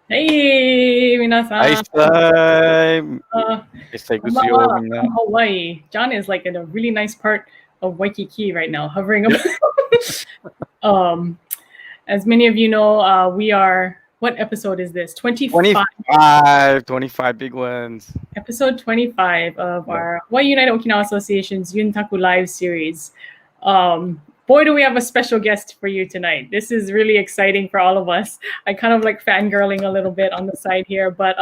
Hey, Ice minasan. time! Uh, Isay gusto konbanwa yung from Hawaii. John is like in a really nice part of Waikiki right now, hovering Yep. above. um, as many of you know, we are. What episode is this? 25. 25 big ones. Episode 25 of Yep. our Hawaii United Okinawa Association's Yuntaku Live series. Boy, do we have a special guest for you tonight. This is really exciting for all of us. I kind of like fangirling a little bit on the side here, but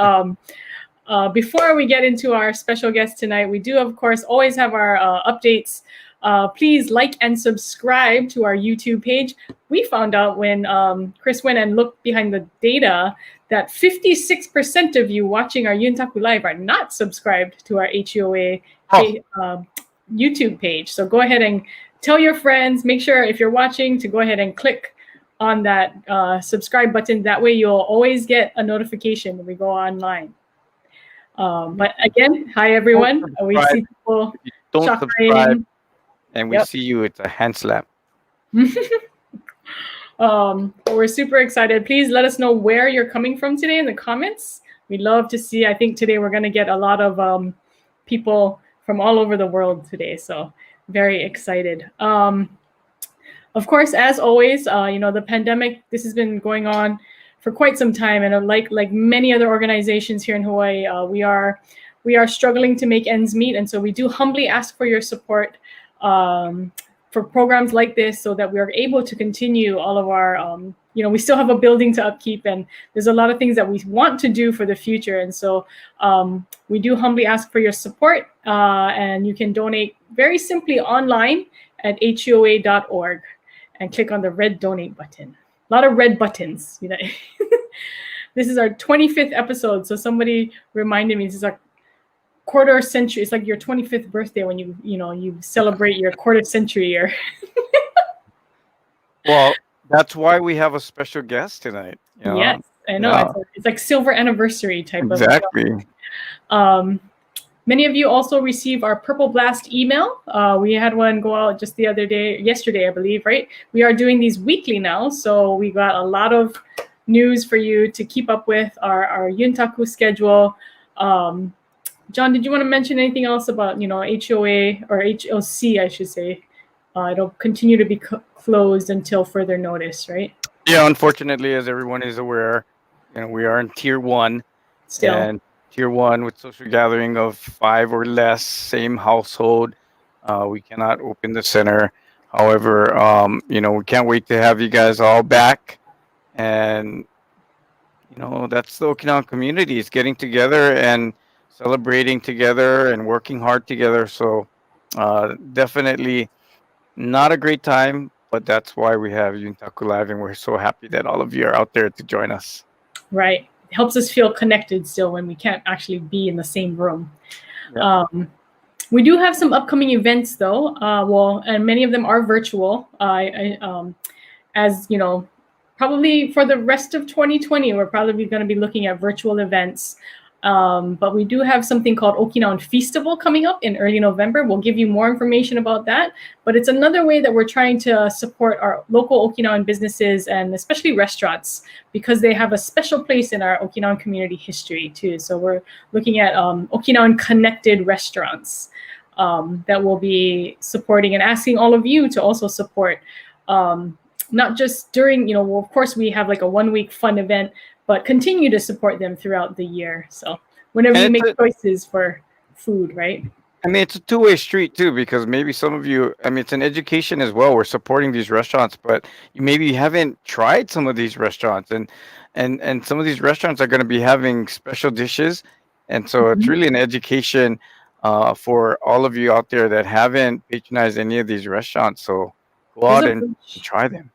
before we get into our special guest tonight, we do, of course, always have our updates. Please like and subscribe to our YouTube page. We found out when Chris went and looked behind the data that 56% of you watching our Yuntaku Live are not subscribed to our HUOA YouTube page. So go ahead and tell your friends. Make sure if you're watching to go ahead and click on that subscribe button. That way you'll always get a notification when we go online. But again, hi everyone. We see people Don't subscribe, shakarating. and we see you. It's a hand slap. We're super excited. Please let us know where you're coming from today in the comments. We'd love to see. I think today we're going to get a lot of people from all over the world today. So very excited. Of course, as always, the pandemic, this has been going on for quite some time, and like many other organizations here in Hawaii, we are struggling to make ends meet, and so we do humbly ask for your support for programs like this, so that we are able to continue all of our. We still have a building to upkeep, and there's a lot of things that we want to do for the future, and so we do humbly ask for your support, and you can donate very simply online at HUOA.org and click on the red donate button. A lot of red buttons. This is our 25th episode, so somebody reminded me this is a quarter century. It's like your 25th birthday when you celebrate your quarter century year. Well, that's why we have a special guest tonight. Yes, I know. Yeah. It's like silver anniversary type Exactly. of. Many of you also receive our Purple Blast email. We had one go out just yesterday, I believe, right? We are doing these weekly now, so we got a lot of news for you to keep up with our Yuntaku schedule. John, did you want to mention anything else about HOA or HOC, I should say? It'll continue to be closed until further notice, right? Yeah, unfortunately, as everyone is aware, we are in Tier 1. Still. And Tier 1 with social gathering of 5 or less, same household. We cannot open the center. However, we can't wait to have you guys all back. And, that's the Okinawan community. It's getting together and celebrating together and working hard together. So definitely not a great time, but that's why we have Yuntaku Live, and we're so happy that all of you are out there to join us. Right. It helps us feel connected still when we can't actually be in the same room. Yeah. We do have some upcoming events, though. And many of them are virtual. As you know, probably for the rest of 2020, we're probably going to be looking at virtual events. But we do have something called Okinawan Feastival coming up in early November. We'll give you more information about that. But it's another way that we're trying to support our local Okinawan businesses and especially restaurants, because they have a special place in our Okinawan community history too. So we're looking at Okinawan connected restaurants that will be supporting and asking all of you to also support. Not just during, of course we have like a 1 week fun event, but continue to support them throughout the year. So whenever you make choices for food, right? I mean, it's a two-way street too, because maybe some of you, it's an education as well. We're supporting these restaurants, but you maybe haven't tried some of these restaurants, and some of these restaurants are going to be having special dishes, and so it's really an education for all of you out there that haven't patronized any of these restaurants. So go out and try them.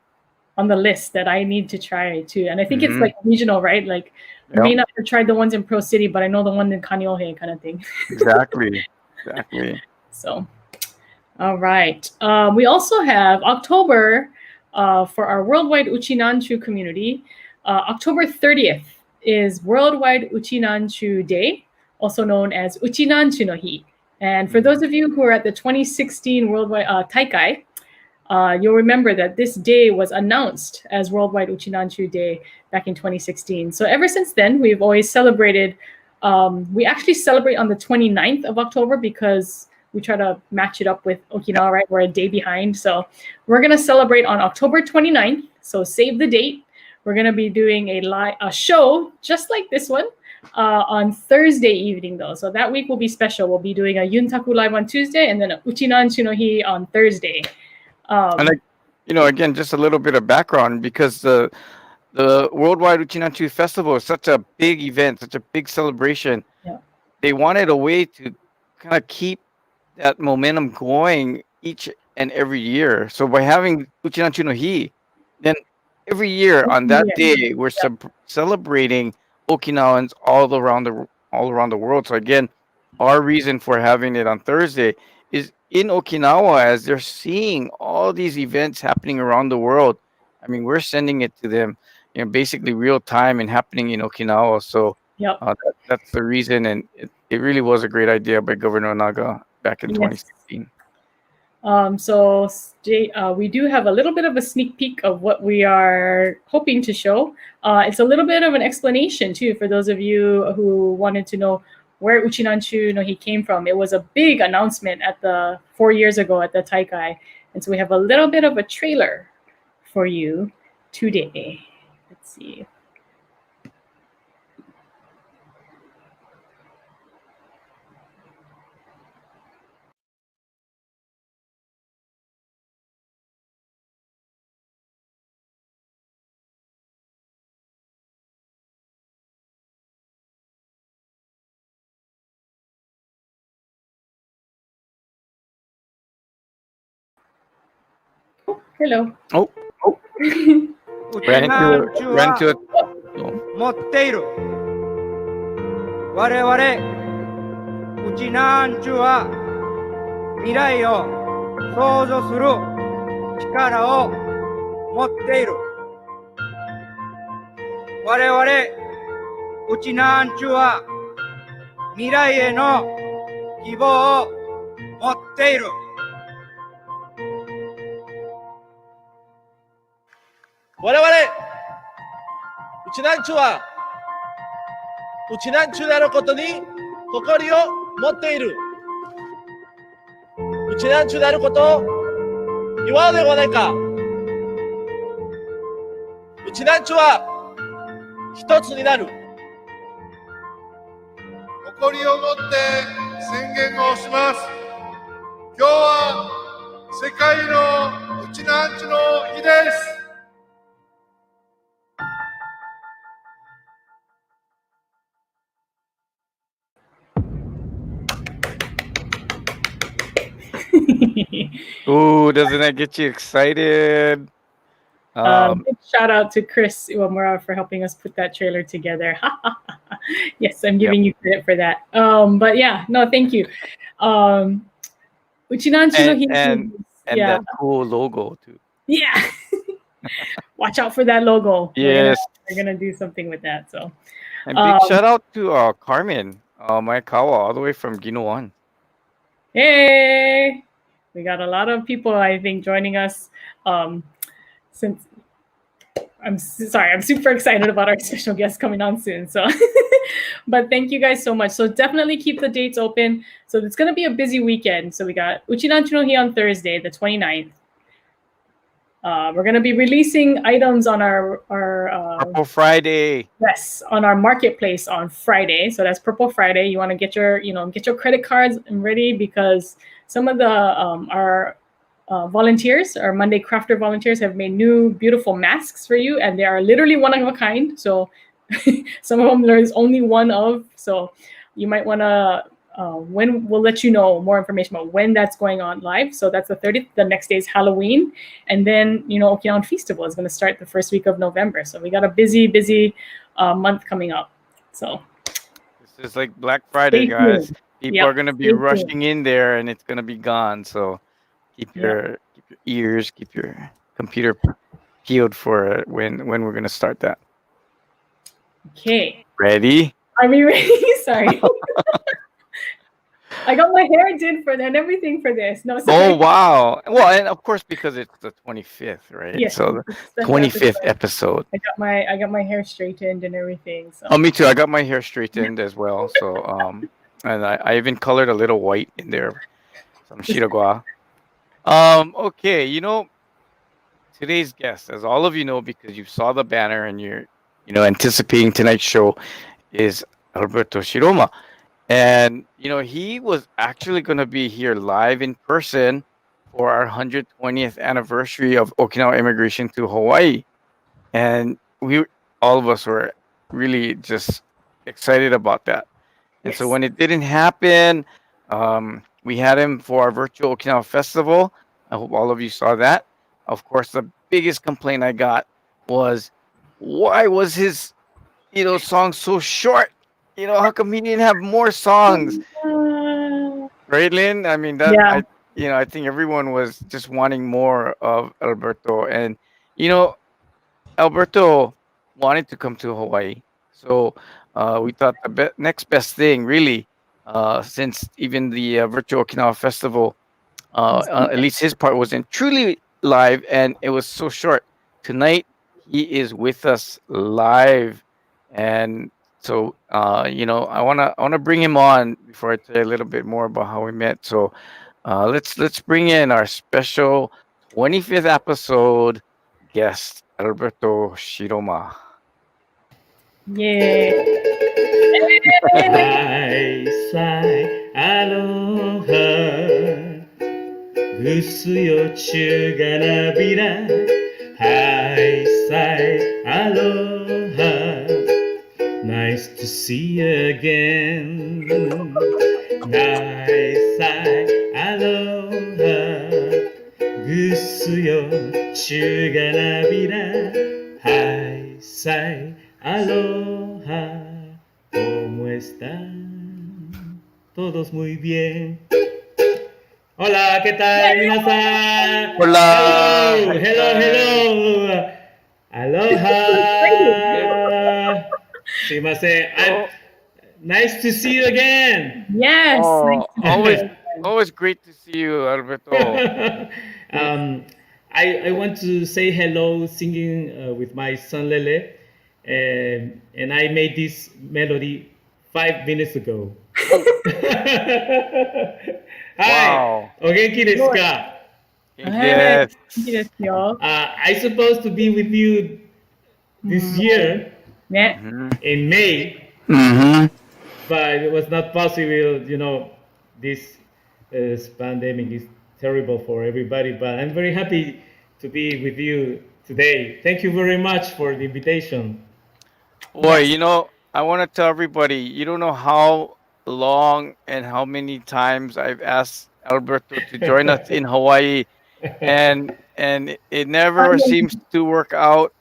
On the list that I need to try too, and I think it's like regional, right? Like I may not have tried the ones in Pro City, but I know the one in Kaneohe kind of thing. Exactly. So, all right. We also have October for our worldwide Uchi Nanchu community. October 30th is Worldwide Uchi Nanchu Day, also known as Uchi Nanchu no Hi. And for those of you who are at the 2016 Worldwide Taikai, you'll remember that this day was announced as Worldwide Uchi Nanchu Day back in 2016. So ever since then, we've always celebrated. We actually celebrate on the 29th of October because we try to match it up with Okinawa, right? We're a day behind. So we're going to celebrate on October 29th. So save the date. We're going to be doing a show just like this one on Thursday evening, though. So that week will be special. We'll be doing a Yuntaku live on Tuesday and then a Uchi Nanchu no Hi on Thursday. And again, just a little bit of background because the Worldwide Uchi Nanchu Festival is such a big event, such a big celebration. Yeah. They wanted a way to kind of keep that momentum going each and every year. So by having Uchi Nanchu no Hi, then every year on that day we're celebrating Okinawans all around the world. So again, our reason for having it on Thursday is in Okinawa as they're seeing all these events happening around the world. I mean, we're sending it to them, basically real time and happening in Okinawa. So that's the reason, and it really was a great idea by Governor Naga back in 2016. So we do have a little bit of a sneak peek of what we are hoping to show. It's a little bit of an explanation too for those of you who wanted to know where Uchi Nanchu no Hi came from. It was a big announcement at 4 years ago at the Taikai, and so we have a little bit of a trailer for you today. Let's see. Hello. Oh. ran into it. 持っている。我々うちなんちゅは未来を創造する力を持っている。我々うちなんちゅは未来への希望を持っている。我々うちなんちゅはうちなんちゅであることに誇りを持っている。うちなんちゅであることを祝うではないか。うちなんちゅは一つになる。誇りを持って宣言をします。今日は世界のうちなんちゅの日です。Ooh, doesn't that get you excited? Big shout out to Chris Iwamura for helping us put that trailer together. Yes, I'm giving you credit for that. But yeah, no, thank you. Uchi Nanchu no Hi and that cool logo too. Yeah. Watch out for that logo. Yes. We're gonna do something with that. So and big shout out to Carmen Maekawa all the way from Ginowan. Hey, we got a lot of people, I think, joining us. Since I'm super excited about our special guest coming on soon. So, but thank you guys so much. So definitely keep the dates open. So it's going to be a busy weekend. So we got Uchi Nanchu no Hi on Thursday, the 29th. We're going to be releasing items on our Purple Friday. Yes, on our marketplace on Friday. So that's Purple Friday. You want to get your credit cards ready because some of the our volunteers, our Monday Crafter volunteers, have made new beautiful masks for you, and they are literally one of a kind. So some of them there's only one of. So you might want to. When we'll let you know more information about when that's going on live. So that's the 30th. The next day is Halloween, and then Okinawan Festival is going to start the first week of November. So we got a busy month coming up. So this is like Black Friday, guys. People are going to be rushing in there, and it's going to be gone. So keep your ears, keep your computer peeled for when we're going to start that. Okay. Ready? Are we ready? Sorry. I got my hair did for and everything for this. No, Oh sorry. wow! Well, and of course because it's the 25th, right? Yes, So it's the a special 25th episode. episode. I got my hair straightened and everything. Oh, So me too. I got my hair straightened as well. So and I even colored a little white in there, some shirogwa. Okay, today's guest, as all of you know, because you saw the banner and you're, anticipating tonight's show, is Alberto Shiroma. And, he was actually going to be here live in person for our 120th anniversary of Okinawa immigration to Hawaii. And all of us were really just excited about that. And so yes, when it didn't happen, we had him for our virtual Okinawa festival. I hope all of you saw that. Of course, the biggest complaint I got was, why was his, song so short? How come he didn't have more songs? Right, Lynn? I mean, yeah, I think everyone was just wanting more of Alberto. And, you know, Alberto wanted to come to Hawaii. So we thought the next best thing, really, since even the virtual Okinawa festival, at least his part wasn't truly live and it was so short. Tonight, he is with us live. And so, I wanna bring him on before I tell you a little bit more about how we met. So, let's bring in our special 25th episode guest, Alberto Shiroma. yeah. Hi, sai, aloha. Gusto yo chuga nabira. Hi, sai, aloha. Nice to see you again. Hi, sai, aloha. Gusto yo chuga nabira. Hi, sai, aloha. ¿Cómo están? Todos muy bien. Hola, ¿qué tal, minasan? Hola. Hello, hello, hello. Aloha. Sumimasen. Nice to see you again. Yes. Oh, Nice to always, see you. always great to see you, Alberto. um, I want to say hello singing with my son Lele, and I made this melody 5 minutes ago. Hi, Wow. o genki desu ka? Hey, Yes. thank you, y'all. I supposed to be with you this year Yeah. Hmm. in May, Hmm. but it was not possible. This pandemic is terrible for everybody. But I'm very happy to be with you today. Thank you very much for the invitation. Boy, Yes. I want to tell everybody, you don't know how long and how many times I've asked Alberto to join us in Hawaii, and it never seems to work out.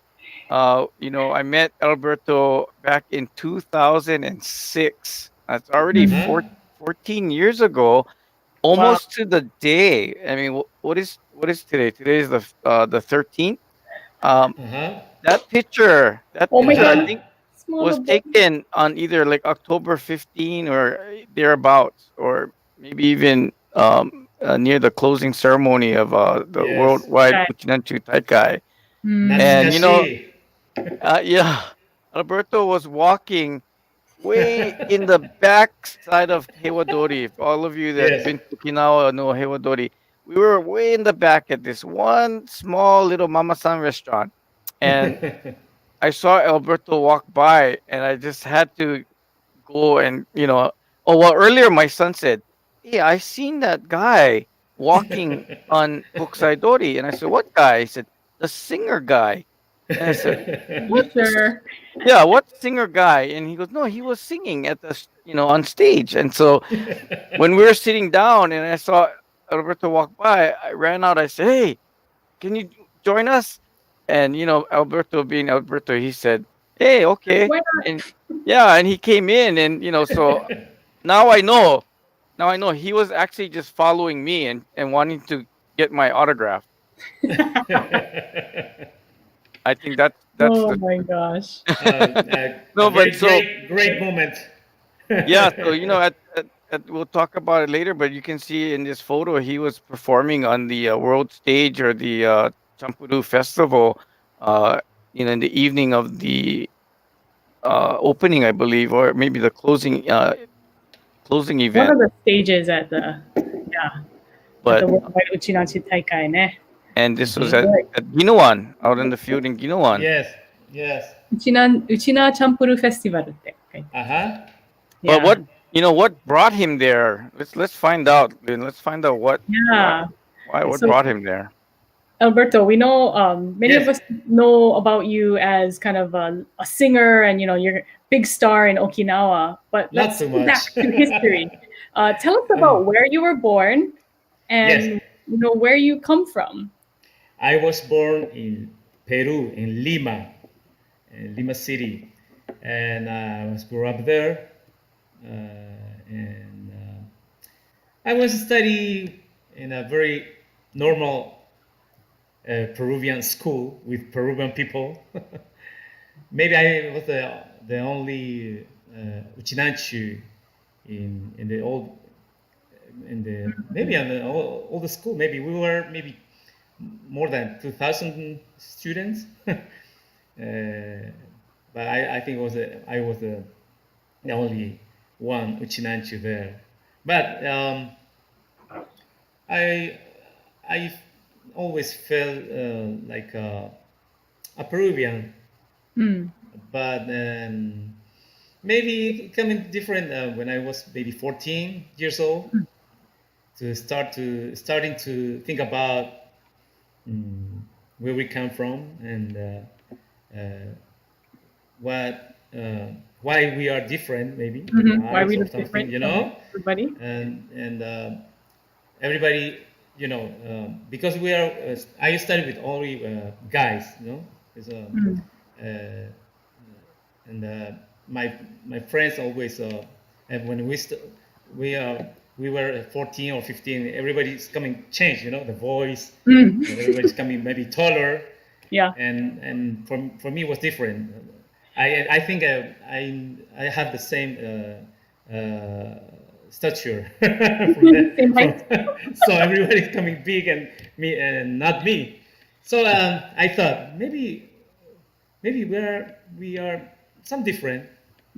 I met Alberto back in 2006. That's already Mhm. Uh-huh. 14 years ago, Wow. almost to the day. I mean, what is today? Today is the 13th. Um, Uh-huh. that Oh my picture, I God. Uh-huh. think Smaller was boy. taken on either like October 15 or thereabouts, or maybe even near the closing ceremony of the Yes. worldwide Right. Uchi Nanchu Taikai. And Natsukashi. yeah, Alberto was walking way in the back side of Hewadori. If all of you that Yes. been to Okinawa know Hewadori, we were way in the back at this one small little mama-san restaurant, and I saw Alberto walk by, and I just had to go and Oh well, earlier my son said, "Hey, I seen that guy walking on Dori," and I said, "What guy?" He said, "The singer guy," and I said, You "What?" sure? Yeah, what singer guy? And he goes, no, he was singing at on stage. And so when we were sitting down and I saw Alberto walk by, I ran out. I said, hey, can you join us? And Alberto being Alberto, he said, hey, okay. Why And yeah, and he came in, and so now I know. Now I know he was actually just following me and wanting to get my autograph. I think that's Oh the my gosh. a no, but very so great moment. yeah, so at we'll talk about it later, but you can see in this photo he was performing on the world stage or the Champuru festival, in the evening of the opening, I believe, or maybe the closing One event. of the stages at the But Worldwide Uchi Nanchu Taikai ne. and this was Mhm. at Ginowan, out in the field in Ginowan. Yes, yes. Uchina Champuru Festival って書いて Uh-huh. But Yeah. what brought him there? Let's find out. Lynn. Let's find out what Yeah. what So- brought him there. Alberto, we know many Yes. of us know about you as kind of a singer, and you're a big star in Okinawa. But Not let's too go back much. to history. Tell us about where you were born, and Yes. where you come from. I was born in Peru, in Lima City, and I was grew up there, and I was study in a very normal Peruvian school with Peruvian people. Maybe I was the only Uchi Nanchu in the old maybe on the all the school. Maybe we were maybe more than 2,000 students. But I think I was the only one Uchi Nanchu there. But I always felt like a Peruvian, Mm. but maybe coming different when I was maybe 14 years old starting to think about where we come from and why we are different, maybe Why we or look something, different you from know, everybody? and everybody, because we are. I studied with only guys, It's, and my friends always, and when we we were 14 or 15, everybody's coming change, the voice, Mm. and everybody's coming maybe taller, Yeah. and for me it was different. I think I have the same stature from that, Same height. so everybody's coming big and me and not me. So I thought maybe we are some different,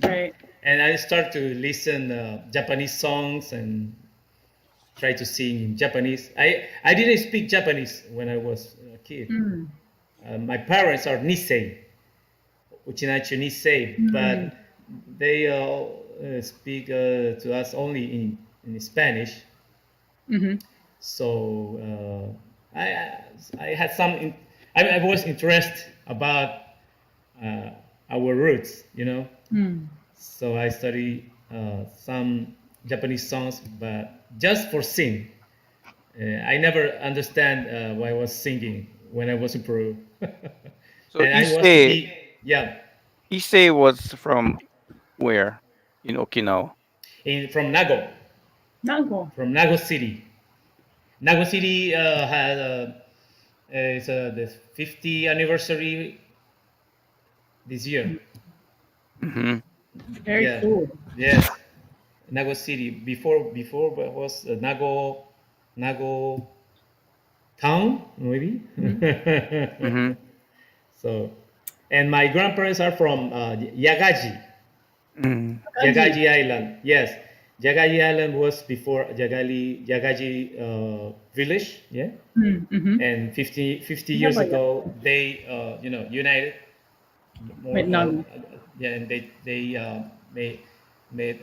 Right. and I start to listen Japanese songs and try to sing in Japanese. I didn't speak Japanese when I was a kid. Mm. My parents are Nisei, Uchinachi Nisei, but they speak to us only in Spanish. Mhm. So I had some. I was interested about our roots, Mm. So I study some Japanese songs, but just for sing. I never understand why I was singing when I was in Peru. So And I was yeah, Issei was from where in Okinawa? from Nago, Nago. from Nago City. Nago City had it's the 50th anniversary this year. Hmm. Very Yeah, cool. yes, Nago City. Before was Nago town, maybe. Hmm. So, and my grandparents are from Yagaji, Mm. Yagaji Island. Yes, Yagaji Island was before Yagaji village. Yeah, Mm-hmm. and 50 Yeah, years but yeah. ago they united more. With Nago. Yeah, and they made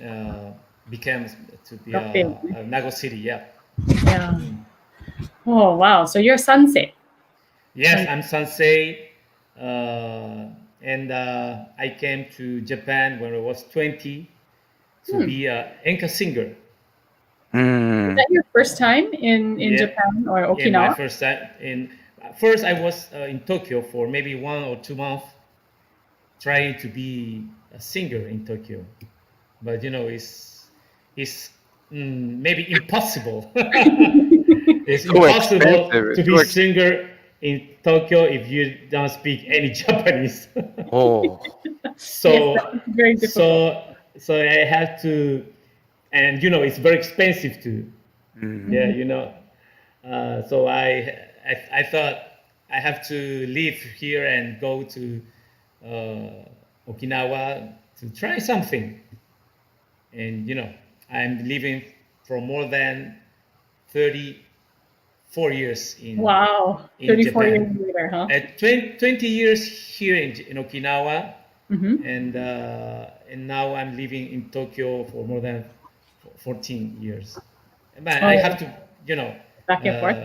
became to be Okay. Nago City. Yeah. Yeah. Oh wow. So you're Sunset. Yes, I'm Sansei, and I came to Japan when I was 20 to be an enka singer. Is Mm. that your first time in Yeah. Japan or In my Okinawa? first time, first I was in Tokyo for maybe 1 or 2 months, trying to be a singer in Tokyo, but it's maybe impossible. It's So impossible expensive. to It's be so singer in Tokyo if you don't speak any Japanese. oh. So Yes, that's very difficult. so I had to and it's very expensive too. Mhm. Yeah, so I thought I have to leave here and go to Okinawa to try something. And I'm living for more than 34 years Wow. in 34 years Japan. later, huh? 20 years here in Okinawa, Mm-hmm. and now I'm living in Tokyo for more than 14 years. But I have Oh, to, back and forth.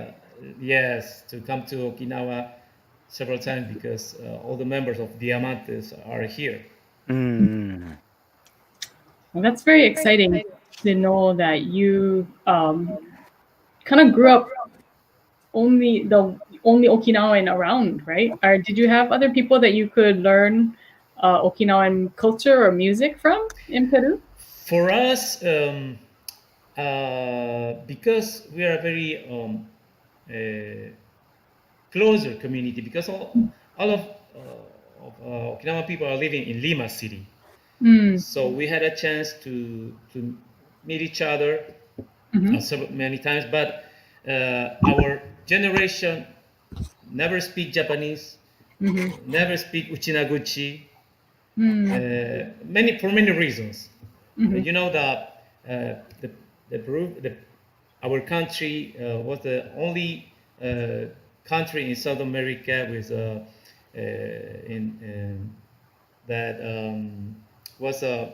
yes, to come to Okinawa several times because all the members of Diamantes are here. Mm. Well, that's very exciting to know that you kind of grew up only Okinawan around, right? Or did you have other people that you could learn Okinawan culture or music from in Peru? For us, because we are a very closer community, because all of Okinawan people are living in Lima City. Mm. So we had a chance to meet each other Mm-hmm. many times, but our generation never speak Japanese, Mm-hmm. never speak Uchinaguchi, Mm. for many reasons. Mm-hmm. The Peru, our country was the only country in South America with that was a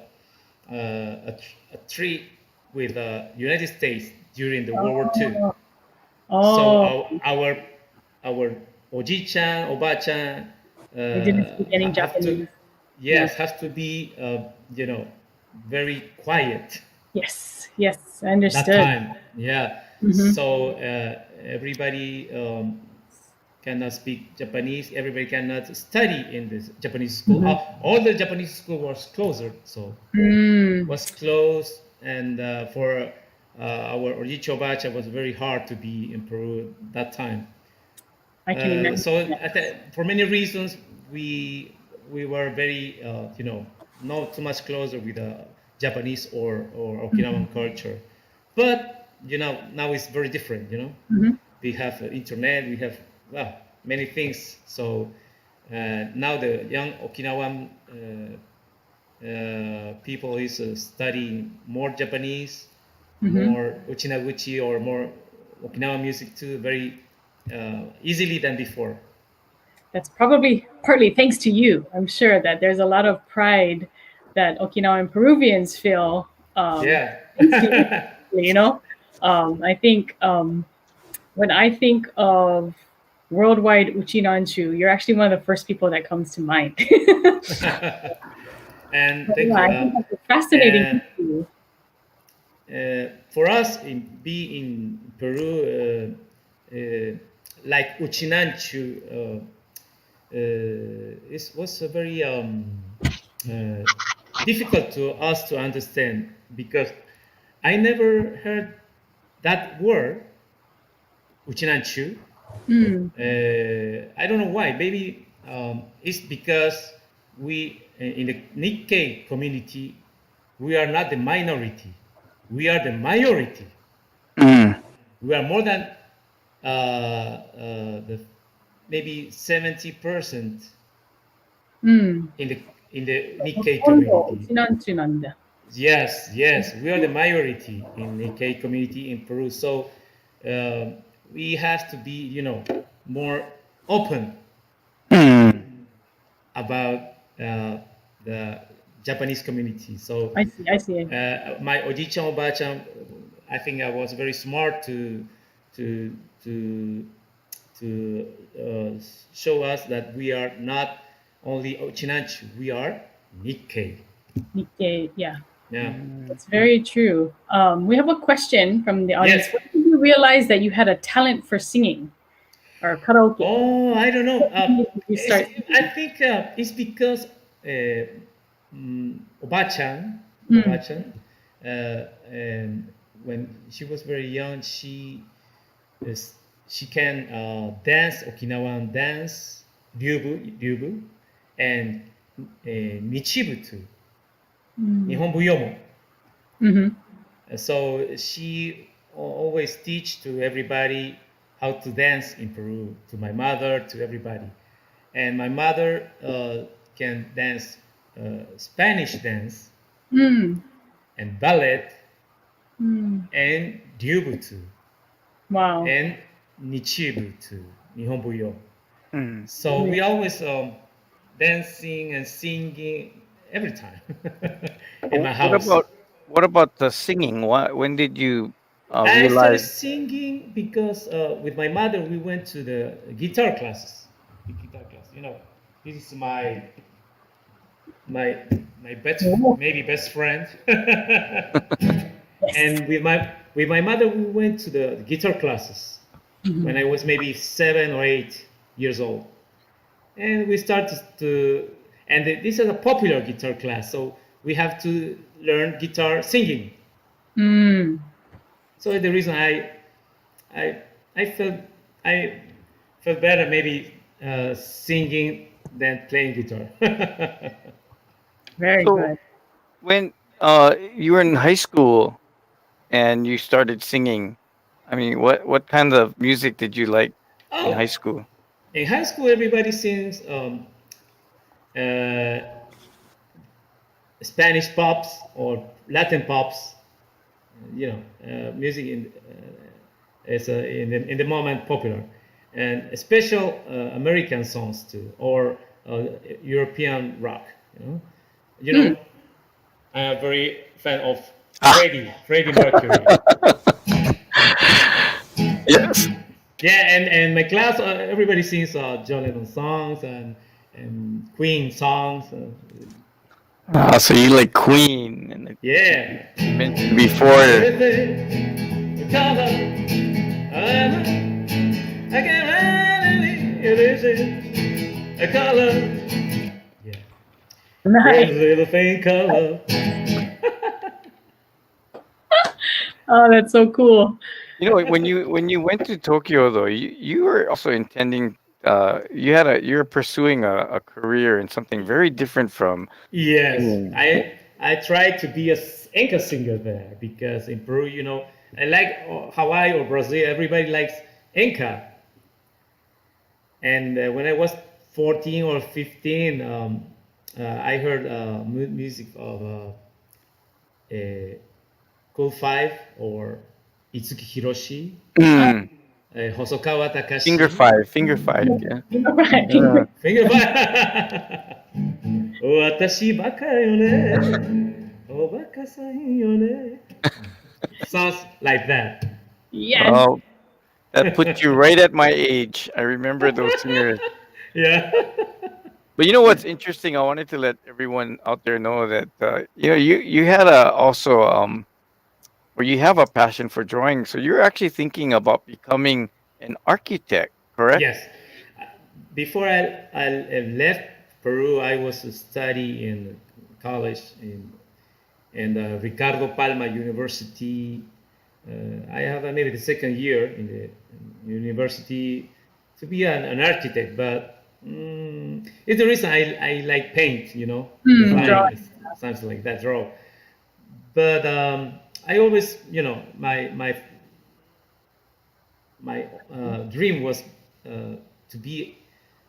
treaty with the United States during the World War II. Oh, So oh, our oji-chan, oba-chan they didn't speak any have to, Japanese. Yeah. yes, has to be very quiet Yes. Yes. I that understood. time. Yeah. Mm-hmm. So everybody cannot speak Japanese. Everybody cannot study in this Japanese school. Mm-hmm. All the Japanese school was closed, so Mm. was closed, and for our Oricho Bacha was very hard to be in Peru that time. I can imagine. So Yes. for many reasons, we were very not too much closer with Japanese or Okinawan culture, but now it's very different. Mm-hmm. We have internet, we have many things. So now the young Okinawan people is studying more Japanese, Mm-hmm. more Uchinaguchi, or more Okinawan music too, very easily than before. That's probably partly thanks to you. I'm sure that there's a lot of pride that Okinawan Peruvians feel Yeah. thanks to you. You know, I think when I think of worldwide Uchi Nanchu, you're actually one of the first people that comes to mind. And But thank yeah, you. I think that's a fascinating And history. for us, in Peru, like Uchinanchu, it was a very uh, difficult to us to understand because I never heard that word, Uchinanchu. Mm, I don't know why. Maybe it's because we, in the Nikkei community, we are not the minority. We are the majority. Mm. We are more than the maybe 70% mm. in the Nikkei ほとんど community. うちなんちゅなんだ。Yes, yes, we are the majority in Nikkei community in Peru. So uh, we have to be, more open Mm. about the Japanese community. So I see, I see. my oji-chan, oba-chan, I think I was very smart to to to show us that we are not only Ochinanchu, we are Nikkei. Nikkei, yeah. Yeah. That's very true. We have a question from the audience. Yes. When did you realize that you had a talent for singing or karaoke? Oh, I don't know. When did you start I singing? think it's because Oba-chan, Mm. Oba-chan, and when she was very young, she can dance Okinawan dance, ryubu, and Michibutu, Mm. Nihon Buyomo. Mm-hmm. So she always teach to everybody how to dance in Peru, to my mother, to everybody. And my mother can dance Spanish dance Mm. and ballet Mm. and ryubutu Wow. and nichibutu, nihonbuyo. Mm. So we always dancing and singing every time in my house. What about the singing? When did you I started realize? singing because with my mother we went to the guitar classes. The guitar class, this is my best Oh. maybe best friend. Yes. And with my mother we went to the guitar classes when I was maybe 7 or 8 years old, and we started to. And this is a popular guitar class, so we have to learn guitar singing. Mm. So the reason I I felt I felt better maybe singing than playing guitar. Very So good. when you were in high school and you started singing, I mean, what kind of music did you like in high Oh, school? in high school everybody sings uh, Spanish pops or Latin pops. Music is in the moment popular, and special American songs too, or European rock. You know, I'm a very fan of Ah, Freddie Mercury. yes. Yeah, and my class, everybody sings John Lennon songs and Queen songs. So you like Queen, and Yeah. you mentioned before. Everything, the color, I can run everything, a color. Yeah. There's Nice. a little faint color. Oh, that's so cool. When you went to Tokyo though, you were also intending you're pursuing a career in something very different from Yes, singing. I tried to be a enka singer there because in Peru, I like Hawaii or Brazil. Everybody likes enka, and when I was 14 or 15, I heard music of Cool Five or Itsuki Hiroshi, Mm, Hosokawa Takashi. finger five, yeah. Right. Yeah. Finger Five. 私バカよね。おバカさんよね。Sounds like that. Yes. Oh, that puts you right at my age. I remember those singers. Yeah. But you know what's interesting? I wanted to let everyone out there know that you had a also or you have a passion for drawing. So you're actually thinking about becoming an architect, correct? Yes. Before I left Peru, I was to study in college in Ricardo Palma University. I have maybe the second year in the university to be an architect, but it's the reason I like paint, Drawing. drawing, something like that, draw. But I always, my dream was to be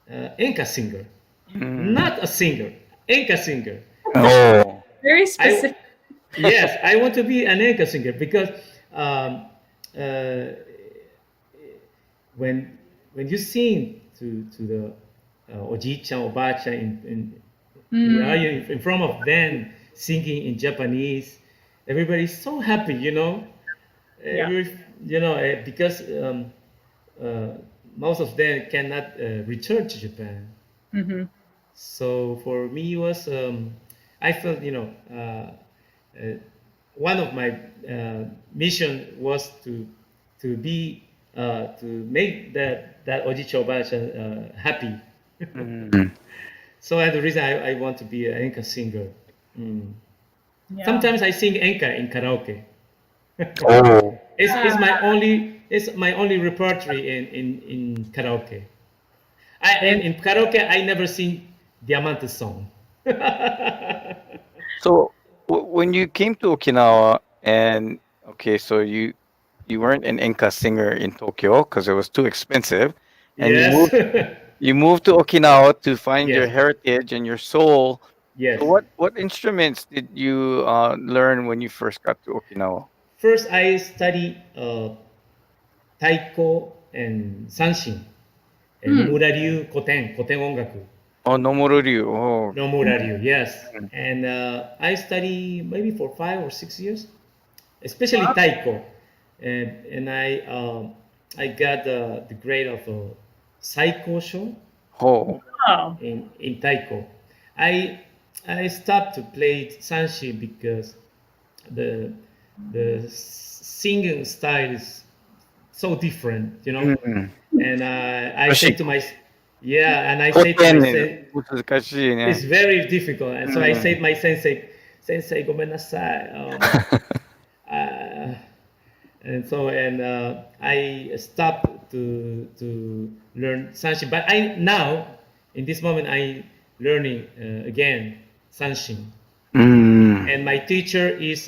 enka singer, Mm. not a singer, enka singer. Oh. Very specific. Yes, I want to be an enka singer because um, uh, when you sing to the oji-chan, oba-chan in front of them singing in Japanese, everybody's so happy, Yeah. because most of them cannot return to Japan. Mm-hmm. So for me, was I felt one of my mission was to make that Ojicho Oba-chan happy. Mm. So that's the reason I want to be an enka singer. Mm. Yeah. Sometimes I sing enka in karaoke. Oh. It's my only repertoire in karaoke. In karaoke I never sing Diamantes song. So when you came to Okinawa and okay, so you weren't an enka singer in Tokyo because it was too expensive, and Yes. you moved to Okinawa to find your Yes. heritage and your soul. Yes. So what instruments did you learn when you first got to Okinawa? First, I study taiko and sanshin, and Hmm. Nomura Ryu koten ongaku. Oh, Nomoru Ryu. Oh, Nomura Ryu, yes. mm. And I study maybe for 5 or 6 years, especially Wow. taiko. And I got the grade of saikosho Oh. Wow. in taiko. I I stopped to play sanshi because the singing style is so different, you know. Mm. And I say Especially to my yeah, and I say to Koten myself, 難しいね。 it's very difficult. And so I Mm. said, my sensei, ごめんなさい. Uh, and I stopped to learn sanshin. But I now, in this moment, I learning again sanshin. Mm. And my teacher is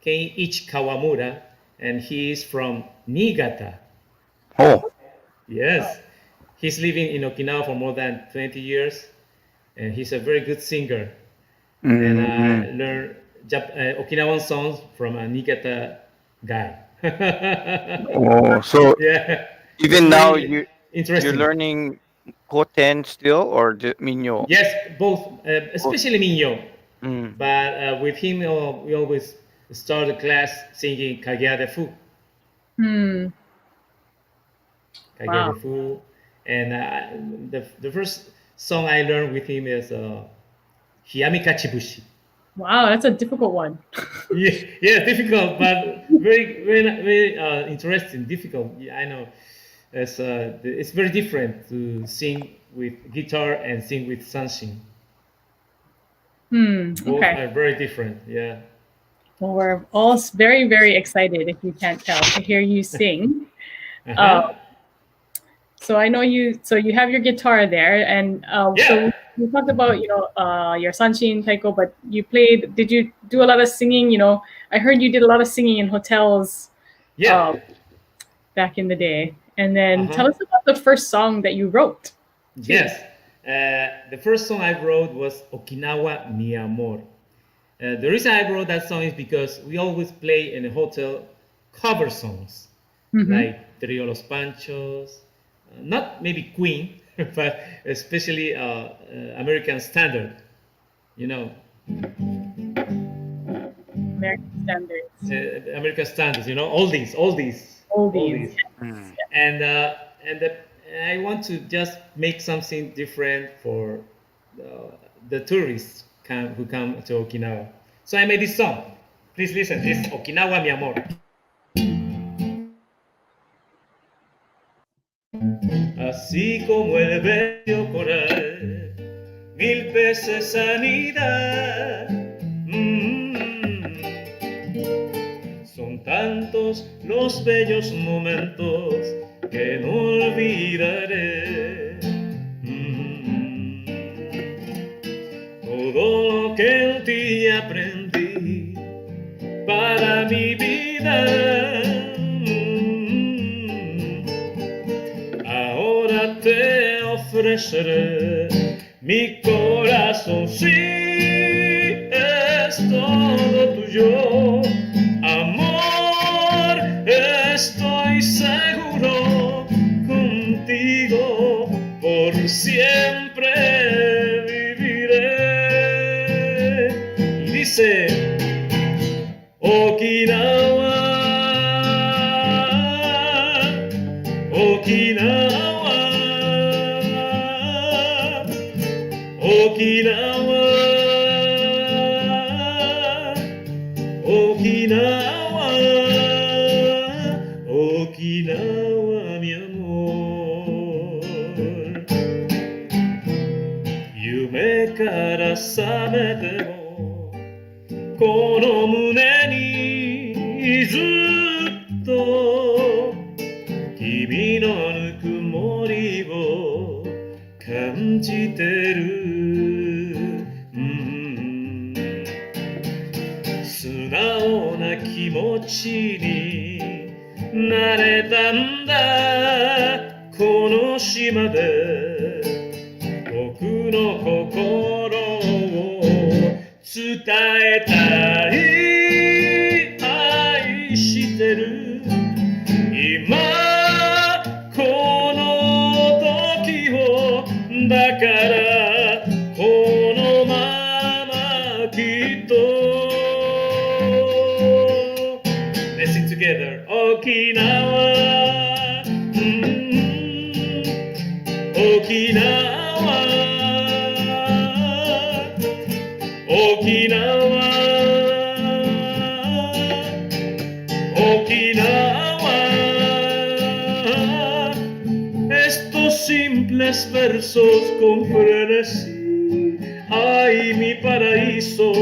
Keiichi Kawamura, and he is from Niigata. Oh. Yes, he's living in Okinawa for more than 20 years, and he's a very good singer. And I Mm. learned Okinawan songs from a Niigata guy. Oh. So Yeah, it's even now very you're interesting. learning Koten still or just Minyo? Yes, both, especially Minyo. Mm. But with him, we always start the class singing Kagea Fu. Hmm. Wow. Kagea Fu. And the first song I learned with him is Hiyami Kachibushi. Wow, that's a difficult one. Yeah, difficult, but very interesting. Difficult, yeah, I know. It's very different to sing with guitar and sing with sanshin. Both Okay. are very different. Yeah. Well, we're all very, very excited, if you can't tell, to hear you sing. Uh-huh. So I know you. So you have your guitar there, and so Yeah. we talked about your Sanshin Taiko, but you played. Did you do a lot of singing? I heard you did a lot of singing in hotels Yeah. back in the day. And then Uh-huh. tell us about the first song that you wrote. Yes. The first song I wrote was Okinawa Mi Amor. The reason I wrote that song is because we always play in a hotel cover songs like Trio Los Panchos, not maybe Queen, but especially American Standard, you know, American Standards. American Standards, you know, oldies. Oldies. Mm. And I want to just make something different for the tourists who come to Okinawa. So I made this song. Please listen. This is Okinawa Mi Amor. Así como el bello coral, mil peces anida. Son tantos los bellos momentos que no olvidaré. Todo lo que en ti aprendí para mi vida, ahora te ofreceré mi corazón, sí, es todo tuyo, amor, estoy seguro, contigo por siempre viviré. Y dice, Okinawa, Okinawa, Okinawa, Okinawa, Okinawa, mi amor. 夢から覚めてもこの胸にずっと君のぬくもりを感じてる、素直なちになれたんだこの島で僕の心を伝えたい愛してる今この時をだからこのままきっと Let's sing together Okinawa Okinawa Okinawa Okinawa Estos simples versos con frenesí ay mi paraíso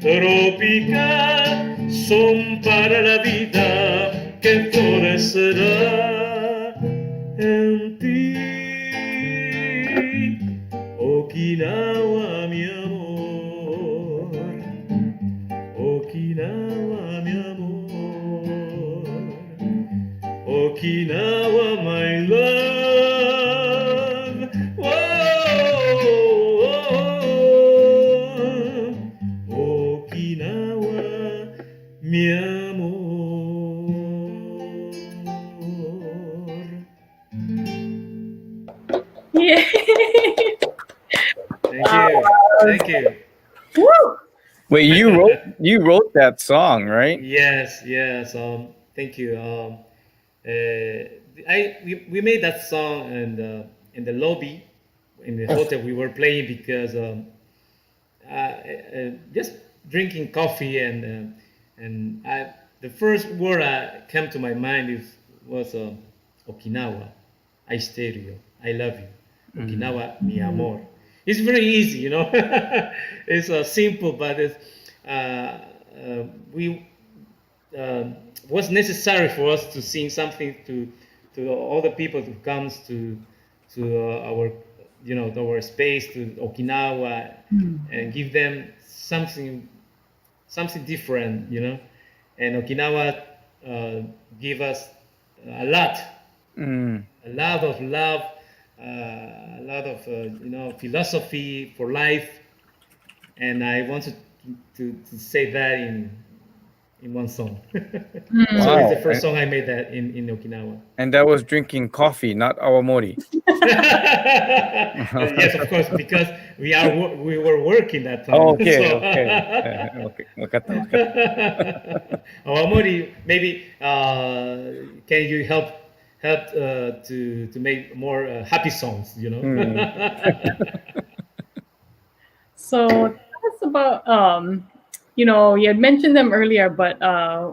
tropical son para la vida que florecerá en ti Okinawa mi amor Okinawa mi amor Okinawa my love Okinawa mi amor Yeah. Thank you. Woo! Wait, you wrote that song, right? Yes. Thank you. We made that song in the lobby in the hotel we were playing because just drinking coffee and the first word that came to my mind was Okinawa, I stereo, I love you, Okinawa, mi amor. It's very easy, you know. It's simple, but it's, we was necessary for us to sing something to all the people who comes to our to our space to Okinawa and give them something different, you know. And Okinawa give us a lot of love, a lot of philosophy for life, and I wanted to say that in one song. So it's the first song I made that in Okinawa. And that was drinking coffee, not awamori. Yes, of course, because we were working that time. Oh, okay, So- okay. Wakata. Awamori, maybe can you help to make more happy songs, you know? So tell us about you had mentioned them earlier, but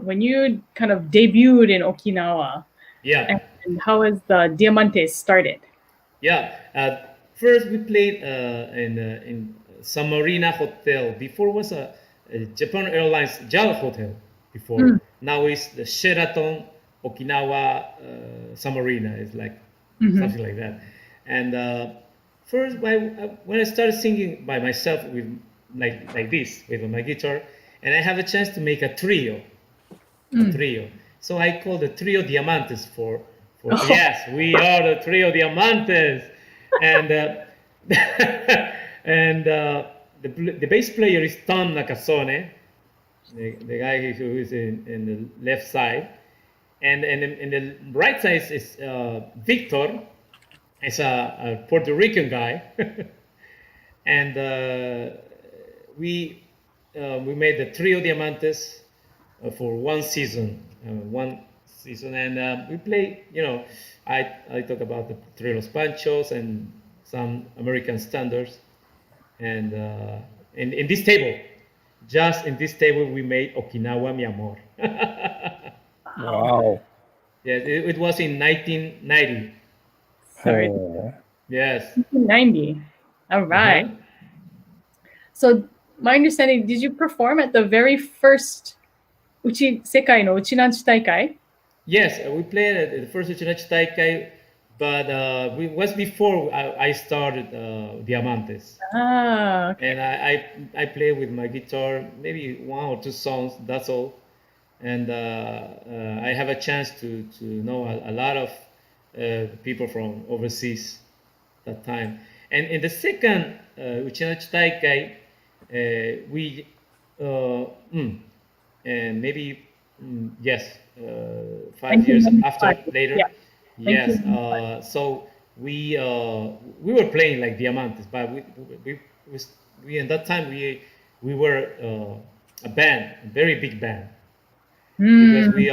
when you kind of debuted in Okinawa, Yeah. and how has the Diamantes started? Yeah. First, we played in Samarina Hotel. Before was a Japan Airlines JAL Hotel. Before now it's the Sheraton Okinawa Samarina. It's like something like that. And first, when I started singing by myself with like this with my guitar, and I have a chance to make a trio. So I call the trio Diamantes for yes, we are the trio Diamantes, and and the bass player is Tom Nakasone, the guy who is in the left side, and in the right side is Victor, is a Puerto Rican guy, and we made the trio Diamantes for one season, and we play. I talk about the Trio Los Panchos and some American standards, and in this table, just in this table, we made Okinawa Mi Amor. Wow. Yes, it was in 1990. Sorry, Oh. Yes. 1990. All right. Uh-huh. So my understanding, did you perform at the very first Sekai no Uchi Nanchu Taikai? Yes, we played at the first Uchi Nanchu Taikai, but it was before I started Diamantes. Ah, okay. And I played with my guitar, maybe one or two songs, that's all. and I have a chance to know a lot of people from overseas that time. And in the second Uchinachi Taikai, we and maybe yes, 5 years after 1995. later, Yeah. yes. 1995. So we were playing like Diamantes, but we, we in that time we were a band, a very big band, because we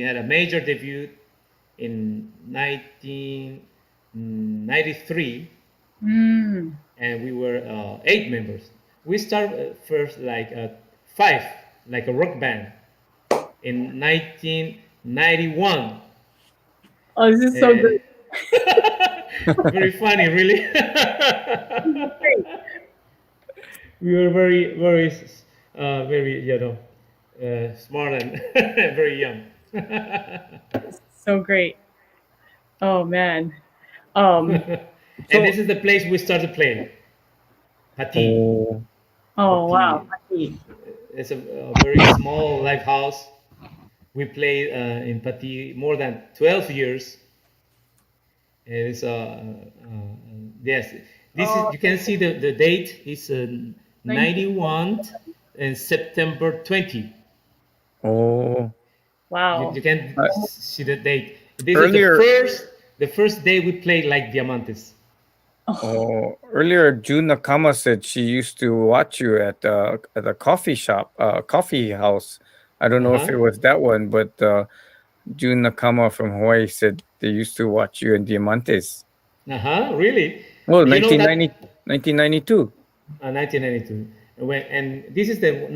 had a major debut in 1993, and we were 8 members. We started first like 5, like a rock band, in 1991. Oh, this is so good. Very funny, really. Great. We were very, very, smart and very young. So great. Oh man. And this is the place we started playing. Pati. Oh, Oh wow. It's a very small live house. We played in Pati more than 12 years. It's yes. This is, you can see the date is 91 and September 20. oh. Wow. You can Uh, see the date. This earlier, is the first day we played like Diamantes. earlier, June Nakama said she used to watch you at a coffee shop, coffee house. I don't know if it was that one, but June Nakama from Hawaii said they used to watch you in Diamantes. Really? Well, You know that 1992. 1992. And this is the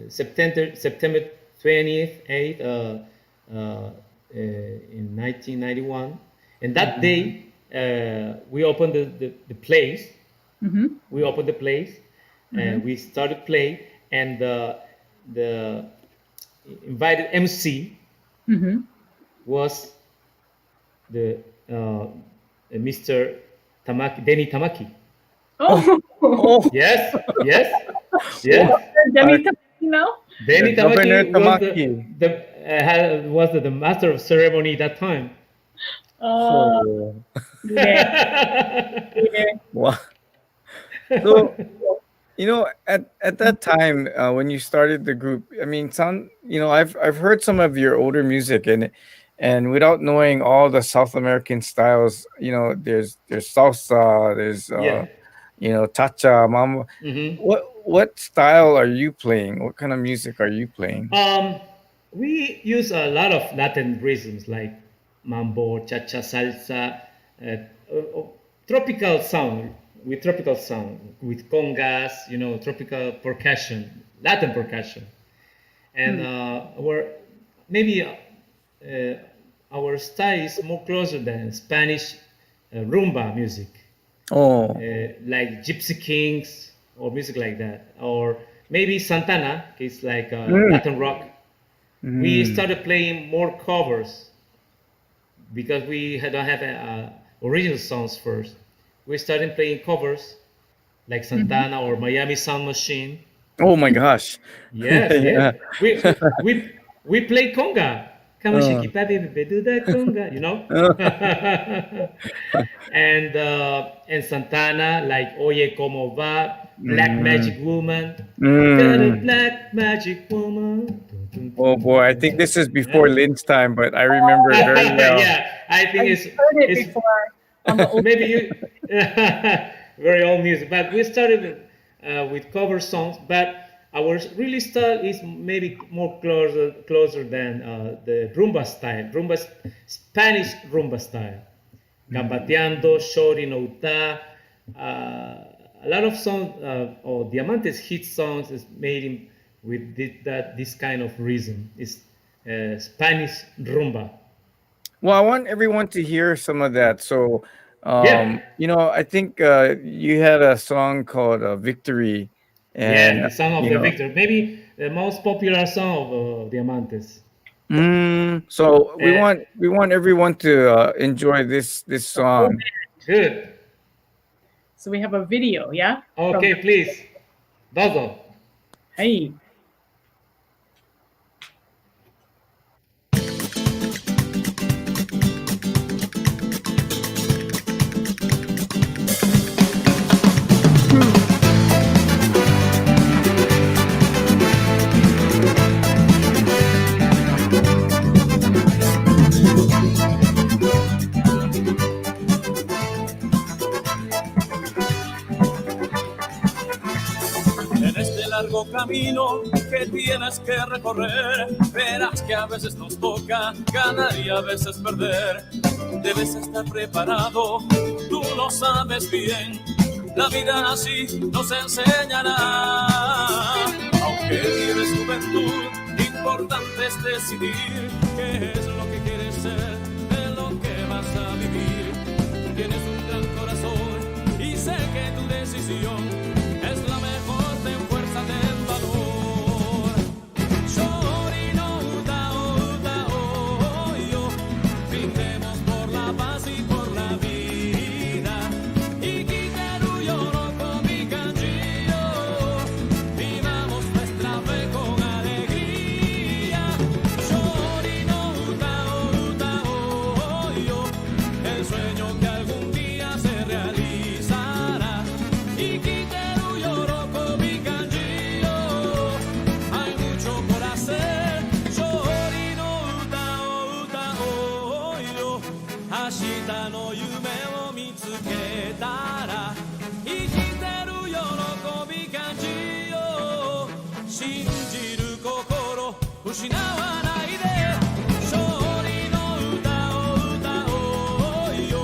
September 20th, 8th, in 1991. And that day, we opened the place. We opened the place, and we started play. And the invited MC was the Mr. Tamaki, Denny Tamaki. Oh. Yes, yes, yes. Demi Tamaki now? Denny Governor Tamaki Tamaki. was the master of ceremony that time. Oh. Yeah. Wow. So, at that time when you started the group, I mean, I've heard some of your older music, and without knowing all the South American styles, there's salsa, there's cha-cha, mambo. What style are you playing? What kind of music are you playing? We use a lot of Latin rhythms like mambo, cha-cha, salsa, tropical sound, with congas, tropical percussion, Latin percussion. And our style is more closer than Spanish rumba music. Like Gypsy Kings or music like that, or maybe Santana, it's like Latin rock. We started playing more covers because we don't have original songs first. We started playing covers like Santana or Miami Sound Machine. Oh my gosh! Yes, Yeah. yes. We play conga. Come on, shake it, do that conga, and Santana, like Oye Como Va, Black Magic Woman, got a black magic woman. Oh boy, I think this is before Lynn's time, but I remember it very well. Yeah, I think I've heard it before. On the old maybe you very old music, but we started with cover songs, but our really style is maybe more closer than the rumba style, Spanish rumba style. Gambateando, Shori no Uta, a lot of songs or Diamantes hit songs is made with this kind of rhythm. It's Spanish rumba. Well, I want everyone to hear some of that. So, I think you had a song called "Victory," and the song of the victor, maybe the most popular song of Diamantes. So we want everyone to enjoy this song. Good. So we have a video, yeah? Okay, please. Dozo. Hey. En este largo camino que tienes que recorrer, verás que a veces nos toca ganar y a veces perder. Debes estar preparado, tú lo sabes bien. La vida así nos enseñará. Aunque tienes juventud, importante es decidir qué es lo que quieres ser, de lo que vas a vivir. Tienes un gran corazón y sé que tu decisión es la mejor, ten fuerza, ten valor. Shori no uta o yo, brindemos por la paz y por la vida. Y kiteru yorokobi kanji yo, vivamos nuestra fe con alegría. Shori no uta o yo, el sueño que algún día se realizará. Y kiteru yorokobi kanji yo, hay mucho por hacer. Shori no uta o yo, hashita no yume o mitsuketara. Y kiteru yorokobi kanji yo, shinjiru kokoro ushinawanai de. Shori no uta o yo,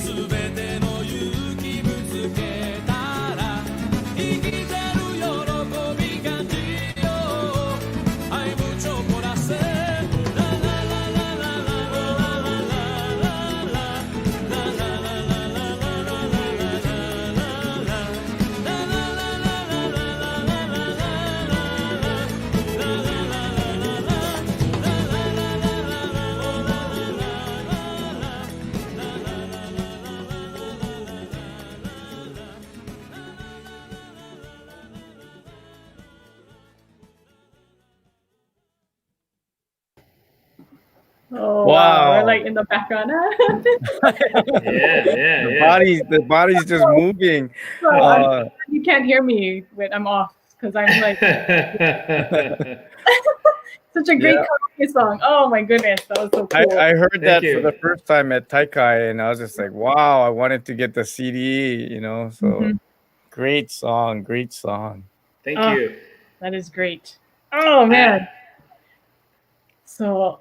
subete no yuki butsuketara. Y kiteru yorokobi kanji yo, hay mucho por hacer. La la la la la la la la la la Oh, Wow. We're like in the background. The body's just moving. So, you can't hear me, but I'm off because I'm like such a great karaoke song. Oh my goodness, that was so cool. I heard that you. for the first time at Taikai, and I was just like, wow, I wanted to get the CD, you know. So Mhm. great song, great song. Thank Oh. you. That is great. Oh man. So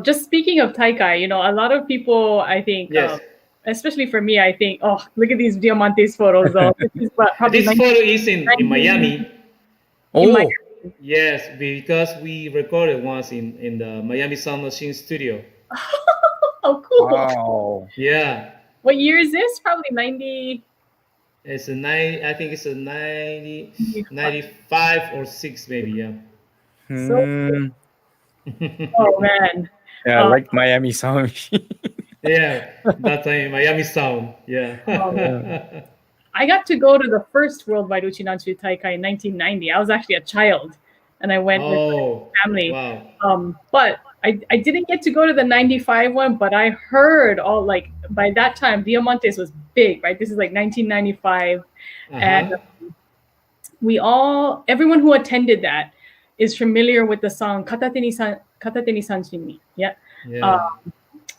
just speaking of Taikai, you know, a lot of people, I think, Yes. especially for me, I think, oh, look at these Diamantes photos. Though. This is probably This photo is in Miami. in Oh, Miami. Yes, because we recorded once in the Miami Sound Machine studio. Oh, cool. wow. Yeah. What year is this? Probably 90. It's a I think it's a 95 or 6 maybe, yeah. Hmm. Oh man. Yeah, like Miami Sound. Yeah, that time Miami Sound, yeah. I got to go to the first Worldwide Uchi Nanchu Taikai in 1990. I was actually a child, and I went with my family. Wow. But I didn't get to go to the 95 one, but I heard all, like, by that time, Diamantes was big, right? This is like 1995. And everyone who attended that is familiar with the song Katate ni Sanshin ni. Yeah.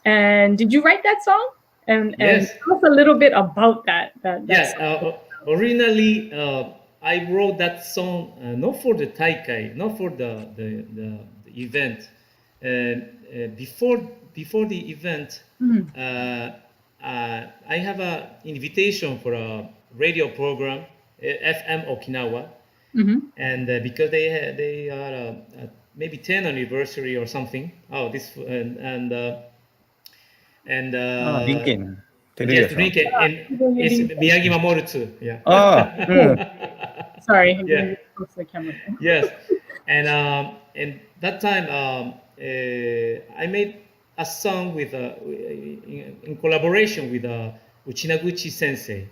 And did you write that song? And Yes. tell us a little bit about that. Yes. Originally, I wrote that song not for the Taikai, not for the event. Before the event, I have an invitation for a radio program, FM Okinawa, and because they are maybe 10th anniversary or something. Oh, this Lincoln. Yes, Lincoln, and it's Miyagi Mamoru too. Yeah. Sorry. I'm Yeah. getting close to the camera. Yes, and that time I made a song with in collaboration with Uchinaguchi sensei,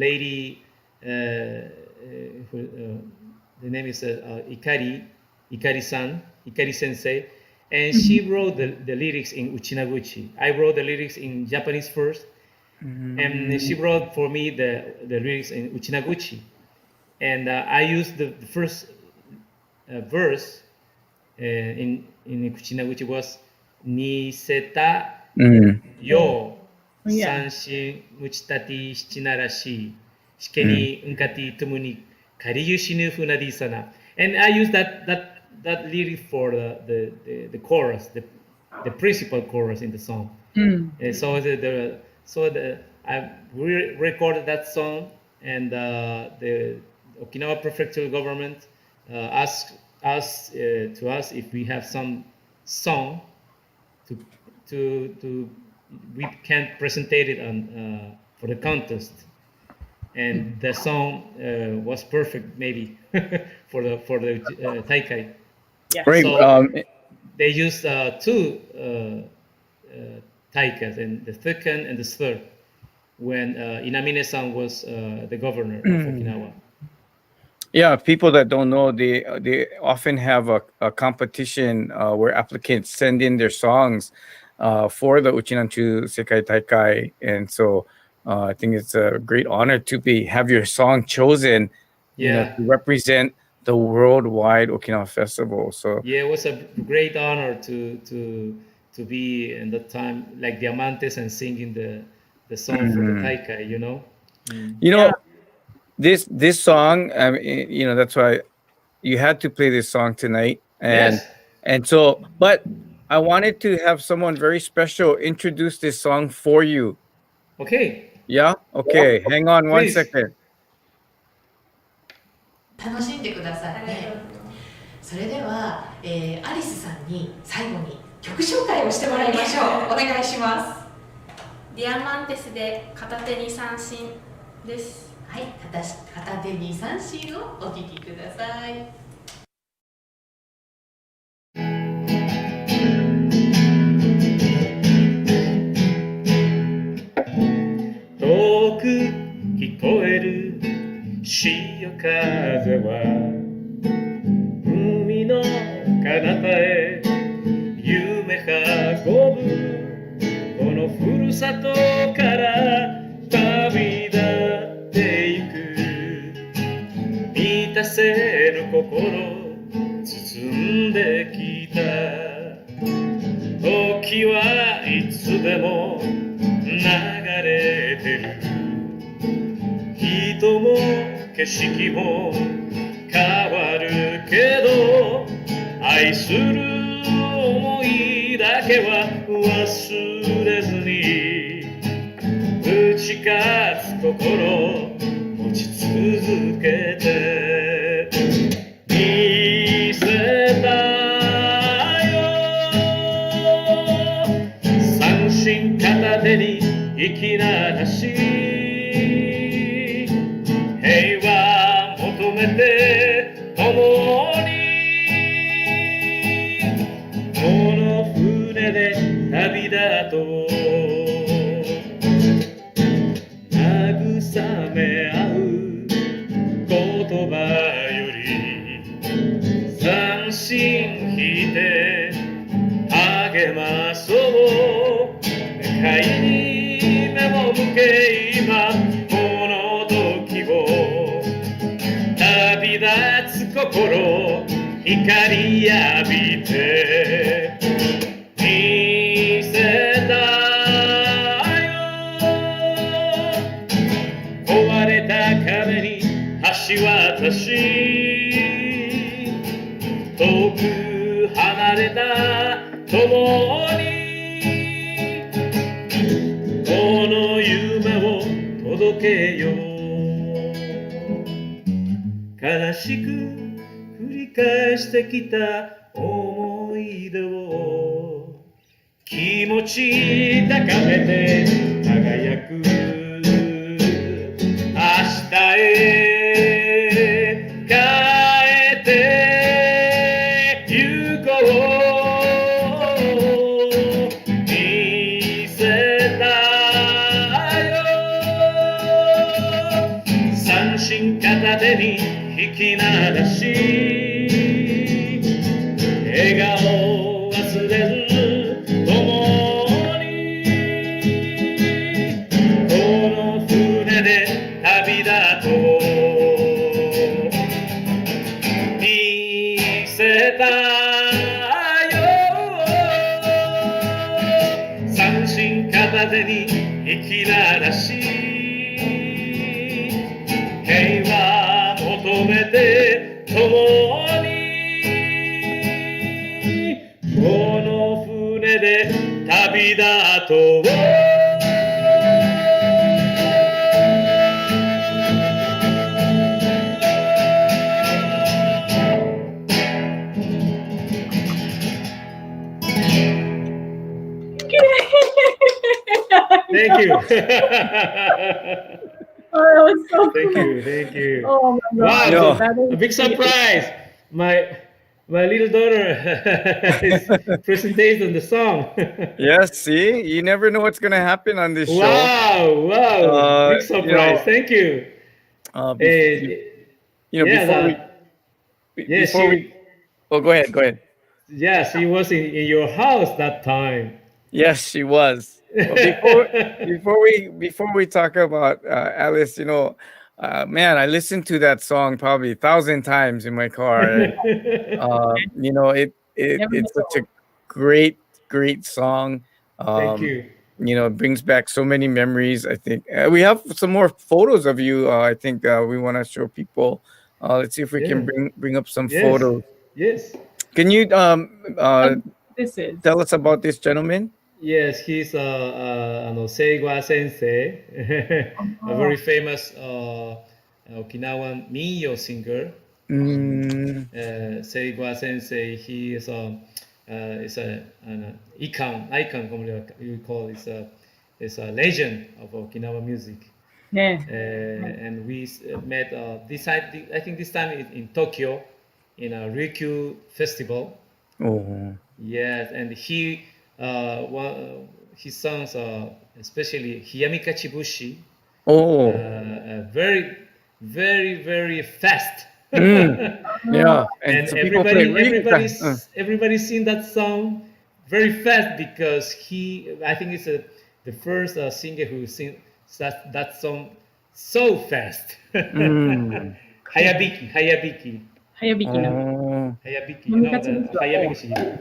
lady the name is Ikari-san, Ikari Sensei, and she wrote the lyrics in Uchinaguchi. I wrote the lyrics in Japanese first, and she wrote for me the lyrics in Uchinaguchi. And I used the first verse in Uchinaguchi was Niseta yo sanshin muchitati shichinarashi shikeni unkati tumuni kariyushinu funadisana. And I used that lyric for the chorus, the principal chorus in the song. And so I recorded that song, and the Okinawa prefectural government asked us if we have some song to we can present it on for the contest, and the song was perfect maybe for the taikai. Yeah. Great. So they used two taikas, and the second and the third, when Inamine-san was the governor of Okinawa. Yeah, people that don't know, they often have a competition where applicants send in their songs for the Uchi Nanchu Sekai Taikai, and so I think it's a great honor to have your song chosen, to represent the worldwide Okinawa festival. So yeah, it was a great honor to be in that time like Diamantes and singing the song for the Taikai. This song, that's why you had to play this song tonight, and so, but I wanted to have someone very special introduce this song for you. Okay. Yeah. Okay. Hang on one Please. second. 楽しんでくださいね。それでは、アリスさんに最後に曲紹介をしてもらいましょう。お願いします。ディアマンテスで片手に三振です。はい、片手に三振をお聴きください。遠く聞こえる潮風は海の彼方へ夢運ぶこのふるさとから旅立ってゆく満たせぬ心包んできた時はいつでも流れてる人も景色も変わるけど愛する想いだけは忘れずに打ち勝つ心持ち続けて見せたよ三振片手に生きならし平和求めて共にこの船で旅立とう慰め合う言葉より三振引いて励まそう世界に目を向け今この時を旅立つ心光浴びて見せたよ壊れた壁に橋渡し遠く離れた共にこの夢を届けよう悲しく繰り返してきた思い出を気持ち高めて輝く明日へ帰ってゆこう見せたよ三振片手にならし笑顔忘れず共にこの船で旅立とう見せたよ三振片手に生きならし平和求めて共にこの船で旅立とうThank you. Oh, that was so Thank cool. you. Thank you. Oh my God. Wow, That is a big surprise. My little daughter is presenting the song. Yes, see, you never know what's gonna happen on this show. Wow, big You surprise. know, Thank you. Yeah, before we. Oh, go ahead. she was in your house that time. Yes, she was. But before we talk about Alice, man, I listened to that song probably 1,000 times in my car, and Never it's miss a such a great song. Thank you. It brings back so many memories. I think we have some more photos of you. I think we want to show people. Let's see if we can bring up some photos. Yes. Can you This is. tell us about this gentleman? Yes, he's Seiwa Sensei, a very famous Okinawan minyo singer. Seiwa Sensei, he is an icon, como you call it, is a legend of Okinawa music. Yeah. And we met this time, I think this time in Tokyo, in a Ryukyu festival. Oh. Yes, and his songs, especially Hiyamika Chibushi, very, very, very fast. Yeah, and so people play really fast. everybody's sing that song very fast because I think it's the first singer who sings that song so fast. Hayabiki. Hayabiki no. Hayabiki, you know the Hayabiki.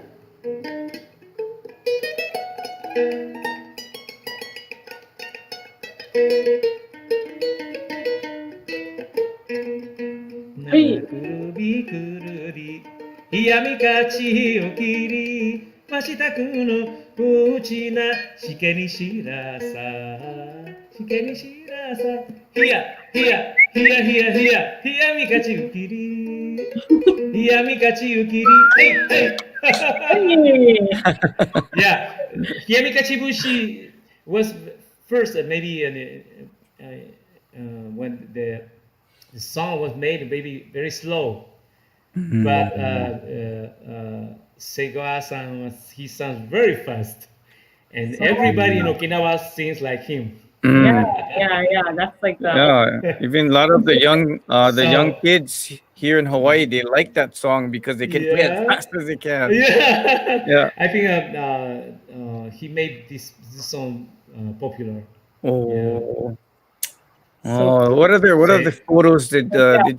Hiyamikachiを切りましたくのuchi na shike ni shirasa hiyamikachiを切りhiyamikachiを切りhey yeah, Hiyamikachi Bushi was first maybe when the song was made maybe very slow, but Seiwa-san he sounds very fast, and everybody in Okinawa sings like him. Yeah. That's like the. Yeah, even a lot of the young kids here in Hawaii, they like that song because they can play as fast as they can. Yeah. I think he made this song popular. Oh. What other photos did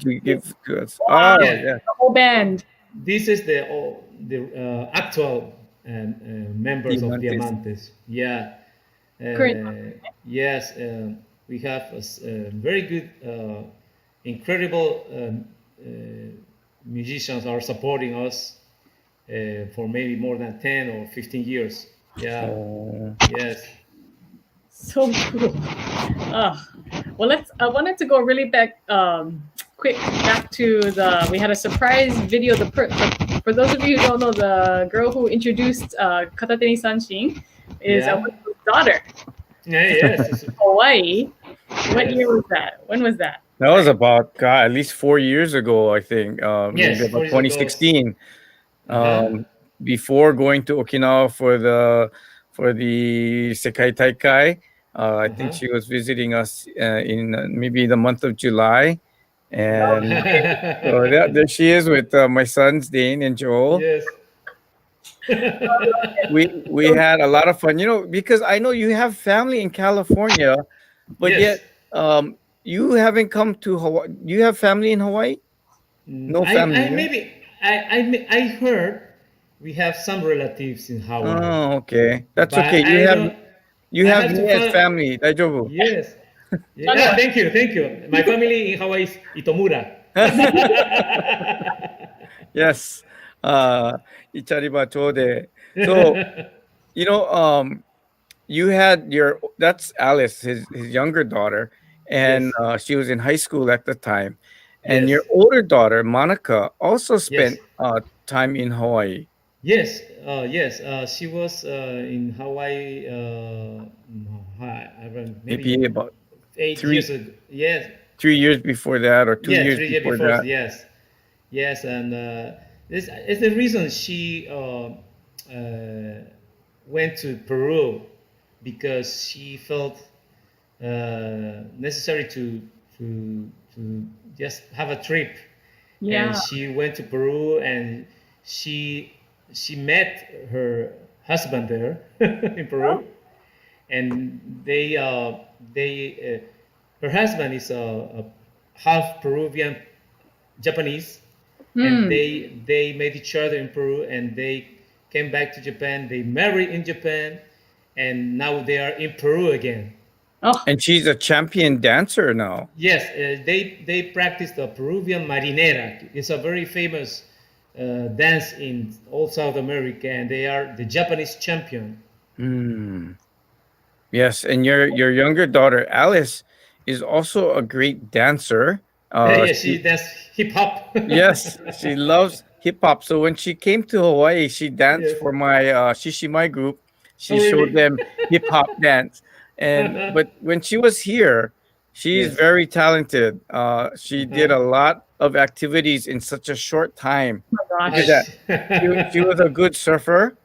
you give to us? Wow. Oh, yeah. The whole band. This is the actual members of Diamantes. Yeah. Yes, we have very good, incredible musicians are supporting us for maybe more than 10 or 15 years. Yeah. Yes. So cool. Well, I wanted to go really quick back to we had a surprise video. For those of you who don't know, the girl who introduced Katateni Sanshin is Alberto's daughter. Yes. Hawaii. What year was that? When was that? That was about at least 4 years ago, I think. Maybe about 2016. Before going to Okinawa for the Sekai Taikai, I think she was visiting us in maybe the month of July, And so there she is with my sons Dane and Joel. Yes. We had a lot of fun, because I know you have family in California, but Yes. yet you haven't come to Hawaii. Do you have family in Hawaii? No family I here? maybe I heard we have some relatives in Hawaii, Oh, okay. That's but okay. I don't. You I have have to me as find. family. Daijoubu. Yes. Yeah, thank you, thank you. My family in Hawaii is Itomura. Yes. Ichariba chode. So, you know, you had that's Alice, his younger daughter, and Yes. she was in high school at the time. And Yes. your older daughter, Monica, also Yes. spent time in Hawaii. Yes. Yes. She was in Hawaii. Maybe Maybe about 8 years three ago. Yes. 3 years before that, or two Yeah, years 3 years before before. that. Yes. Yes, and this is the reason she went to Peru, because she felt necessary to just have a trip, Yeah. and she went to Peru, and she met her husband there in Peru, and her husband is a half Peruvian Japanese, and they met each other in Peru, and they came back to Japan. They married in Japan, and now they are in Peru again. Oh, And she's a champion dancer now. Yes, they practice the Peruvian marinera. It's a very famous dance in all South America, and they are the Japanese champion. Yes, and your younger daughter Alice is also a great dancer. Yeah, she does hip hop. Yes, she loves hip hop. So when she came to Hawaii, she danced Yes. for my Shishimai group. She Oh, showed really? them hip hop dance. But when she was here, she's Yes. very talented. She did a lot of activities in such a short time. my Look gosh. at that. She was a good surfer,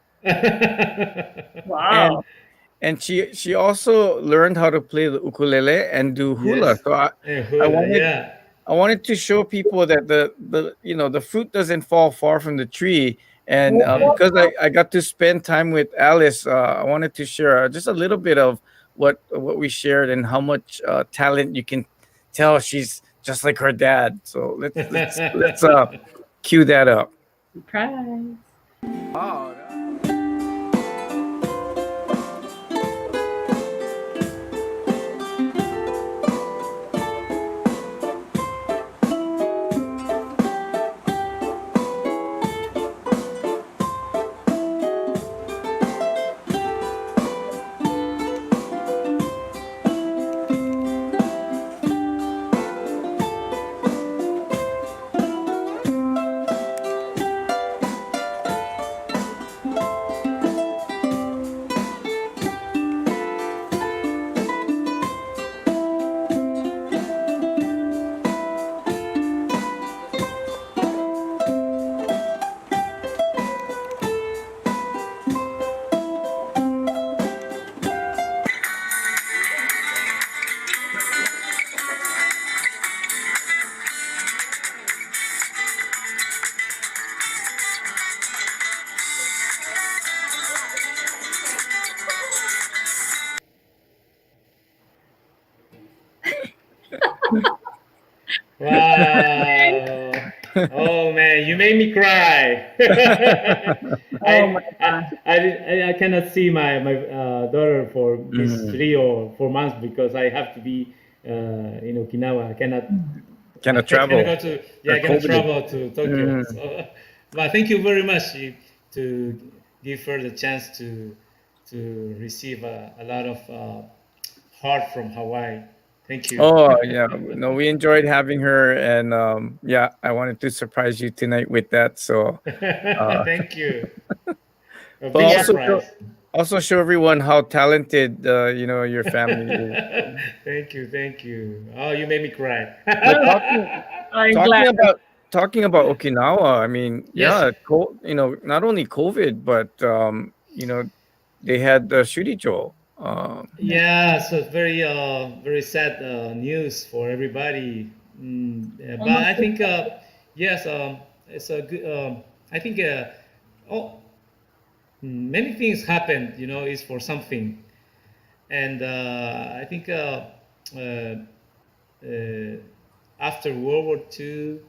Wow. and she also learned how to play the ukulele and do hula. Yes. So I Hula, wanted yeah. I wanted to show people that the fruit doesn't fall far from the tree. And because I got to spend time with Alice, I wanted to share just a little bit of what we shared and how much talent you can tell she's just like her dad. So let's cue that up. Surprise. Wow. Oh man, you made me cry. Oh my gosh. I cannot see my daughter for this Mm. 3 or 4 months, because I have to be in Okinawa. I cannot Travel. go to, yeah, I Or cannot COVID. travel to Tokyo. Mhm. So, but thank you very much to give her the chance to receive a lot of heart from Hawaii. Thank you. Oh yeah, no, we enjoyed having her, and yeah, I wanted to surprise you tonight with that. So, Thank you. A but big also surprise. also show everyone how talented your family is. Thank you, thank you. Oh, you made me cry. But I'm talking glad. about talking about Okinawa, I mean, Yes. yeah, not only COVID, but they had the Shurijo. Yeah, so it's very very sad news for everybody. But I think yes, it's a good. I think many things happened. Is for something, and I think after World War II,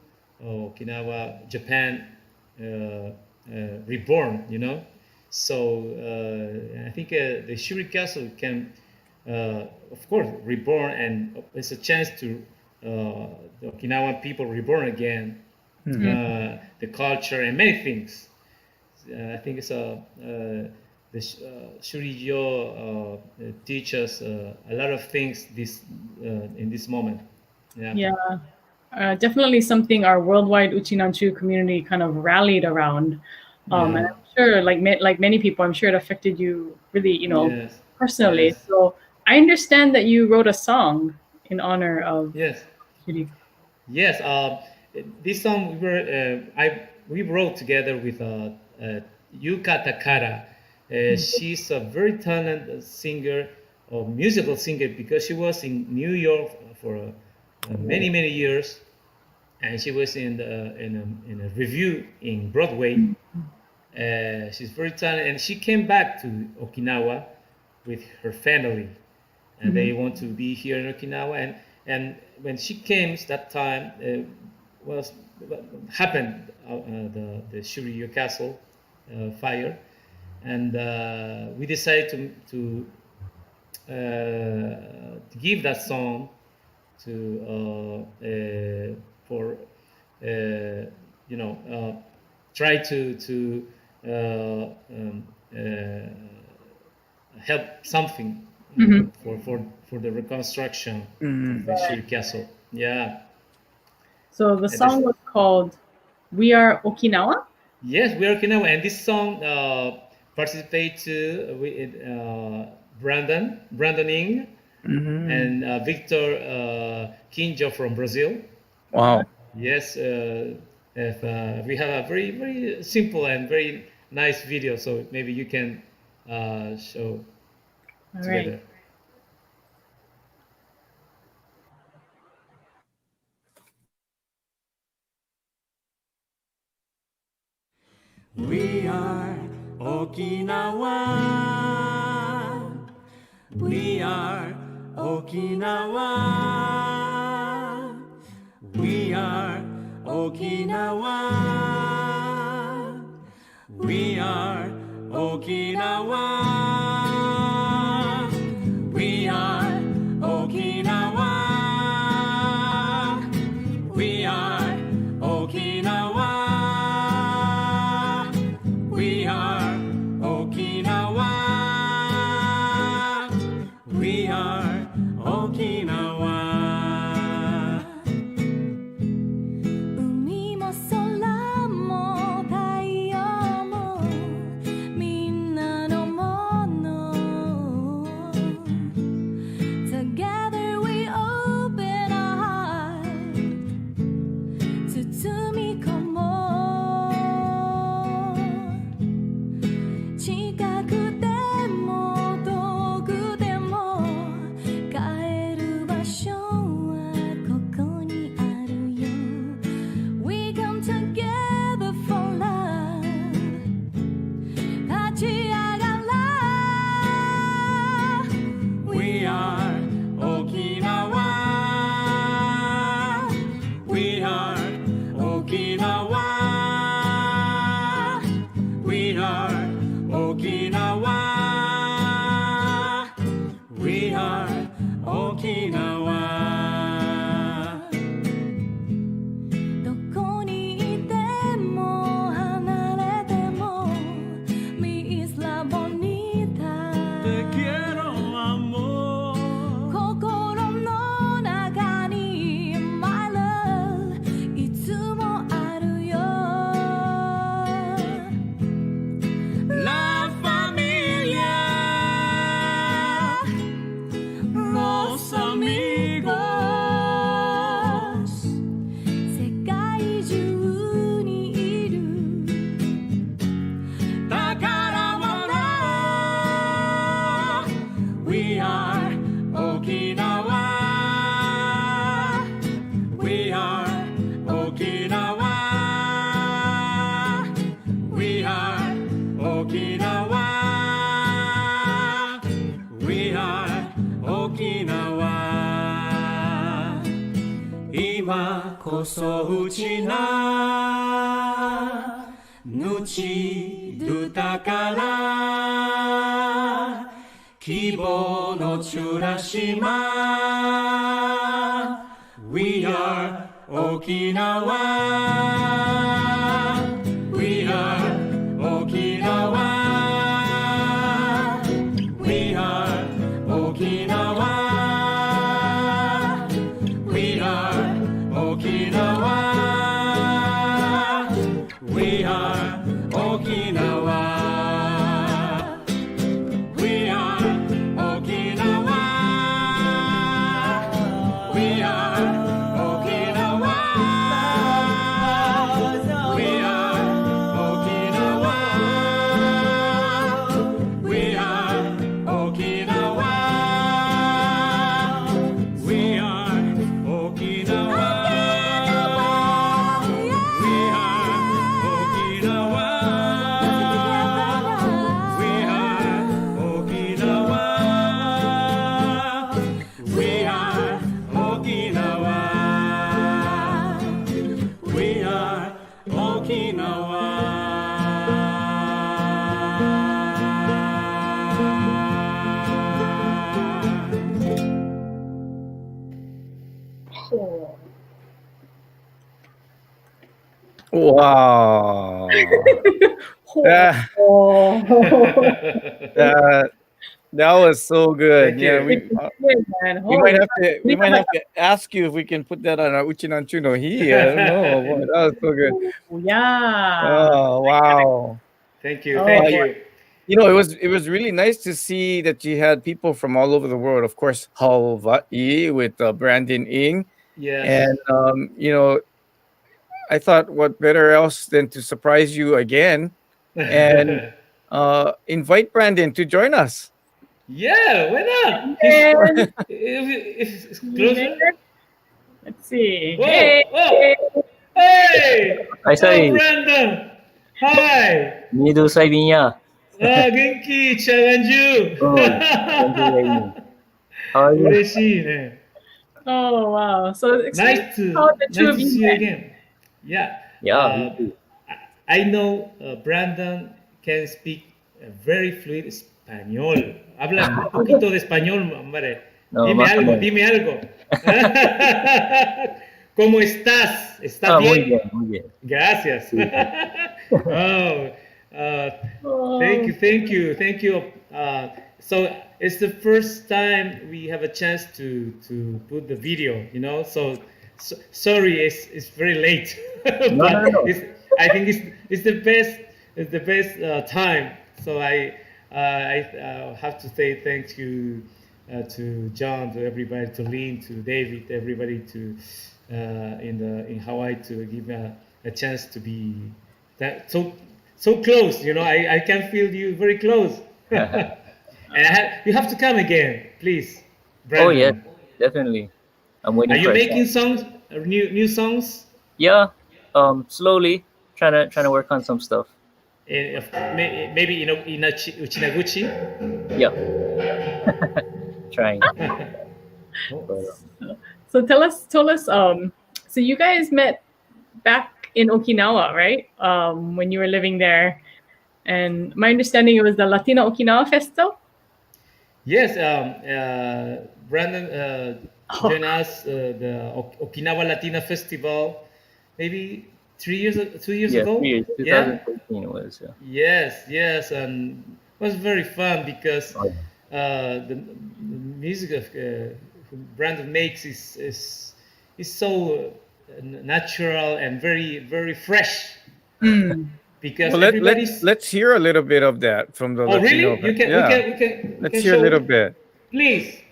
Okinawa, Japan reborn. So I think the Shuri Castle can, of course, reborn, and it's a chance to the Okinawan people reborn again, the culture and many things. I think it's the Shurijo teach us a lot of things in this moment. Yeah. Definitely something our worldwide Uchi Nanchu community kind of rallied around. And I'm sure, like many people, I'm sure it affected you really, Yes. personally. Yes. So I understand that you wrote a song in honor of Yes. Shuri. Yes. This song we wrote together with Yuka Takara. She's a very talented singer, or musical singer, because she was in New York for many years, and she was in a review in Broadway. She's very talented, and she came back to Okinawa with her family, and they want to be here in Okinawa. And when she came that time, happened the Shuriyo Castle fire, and we decided to give that song to for try to help something for the reconstruction of the Shuri Castle. Yeah. So the song was called "We Are Okinawa." Yes, we are Okinawa, and this song participate to with Brandon Ing, and Victor Kinjo from Brazil. Wow. Yes, we have a very simple and very nice video, so maybe you can show together. Right. We are Okinawa. We are Okinawa. We are Okinawa. We are Okinawa. We are Okinawa. We are Okinawa. We are Okinawa. We are Okinawa. 海も空もこそうちなぬちどたから希望のチュラ島 We are Okinawa We are Okinawa We are Okinawa We are Okinawa We are Okinawa We are Okinawa We are Okinawa We are Okinawa We are Okinawa We are Okinawa Wow. that, that was so good. Thank Yeah, you. we might have to ask you if we can put that on our Uchi Nanchu no Hi. I don't know. Boy, that was so good. Yeah. Oh wow. Thank you. Thank you. You know, it was really nice to see that you had people from all over the world. Of course, Hawaii with Brandon Ing. Yes. And you know, I thought what better else than to surprise you again and invite Brandon to join us. Yeah, why not? It's closer. Let's see. Whoa, Hey. whoa. Hey! Hi, Sai. Brandon! Hi! Nido sabi niya. Genki, Chaganju! Oh, thank you very much. How are you? 嬉しいね。 Oh wow! So explain Nice to how the two of see you you met. again. Yeah. Yeah, me too. I know Brandon can speak very fluid español. Habla un poquito de español, hombre. No, Dime más o algo, menos. dime algo. ¿Cómo estás? ¿Estás Muy bien? bien, muy bien. Gracias. Oh, thank you. So it's the first time we have a chance to put the video, you know. So sorry, it's very late. No. I think it's the best time. So I have to say thank you to John, to everybody, to Lynn, to David, everybody to in Hawaii to give me a chance to be that so close. You know, I can feel you very close. And you have to come again, please. Brandon. Oh yeah, definitely. I'm waiting. Are you for making songs? New songs? Yeah. Slowly trying to work on some stuff. Maybe in Uchinaguchi. Yeah. Trying. So tell us. So you guys met back in Okinawa, right? When you were living there, and my understanding it was the Latino Okinawa Festival. Yes, Brandon joined us the Okinawa Latina Festival, maybe 2 years ago. 3 years. 2013 it was. Yeah. Yes, and it was very fun because the music of Brandon makes is so natural and very fresh. Because well, let's hear a little bit of that from the Latino. Really? We can let's hear a little bit. Please.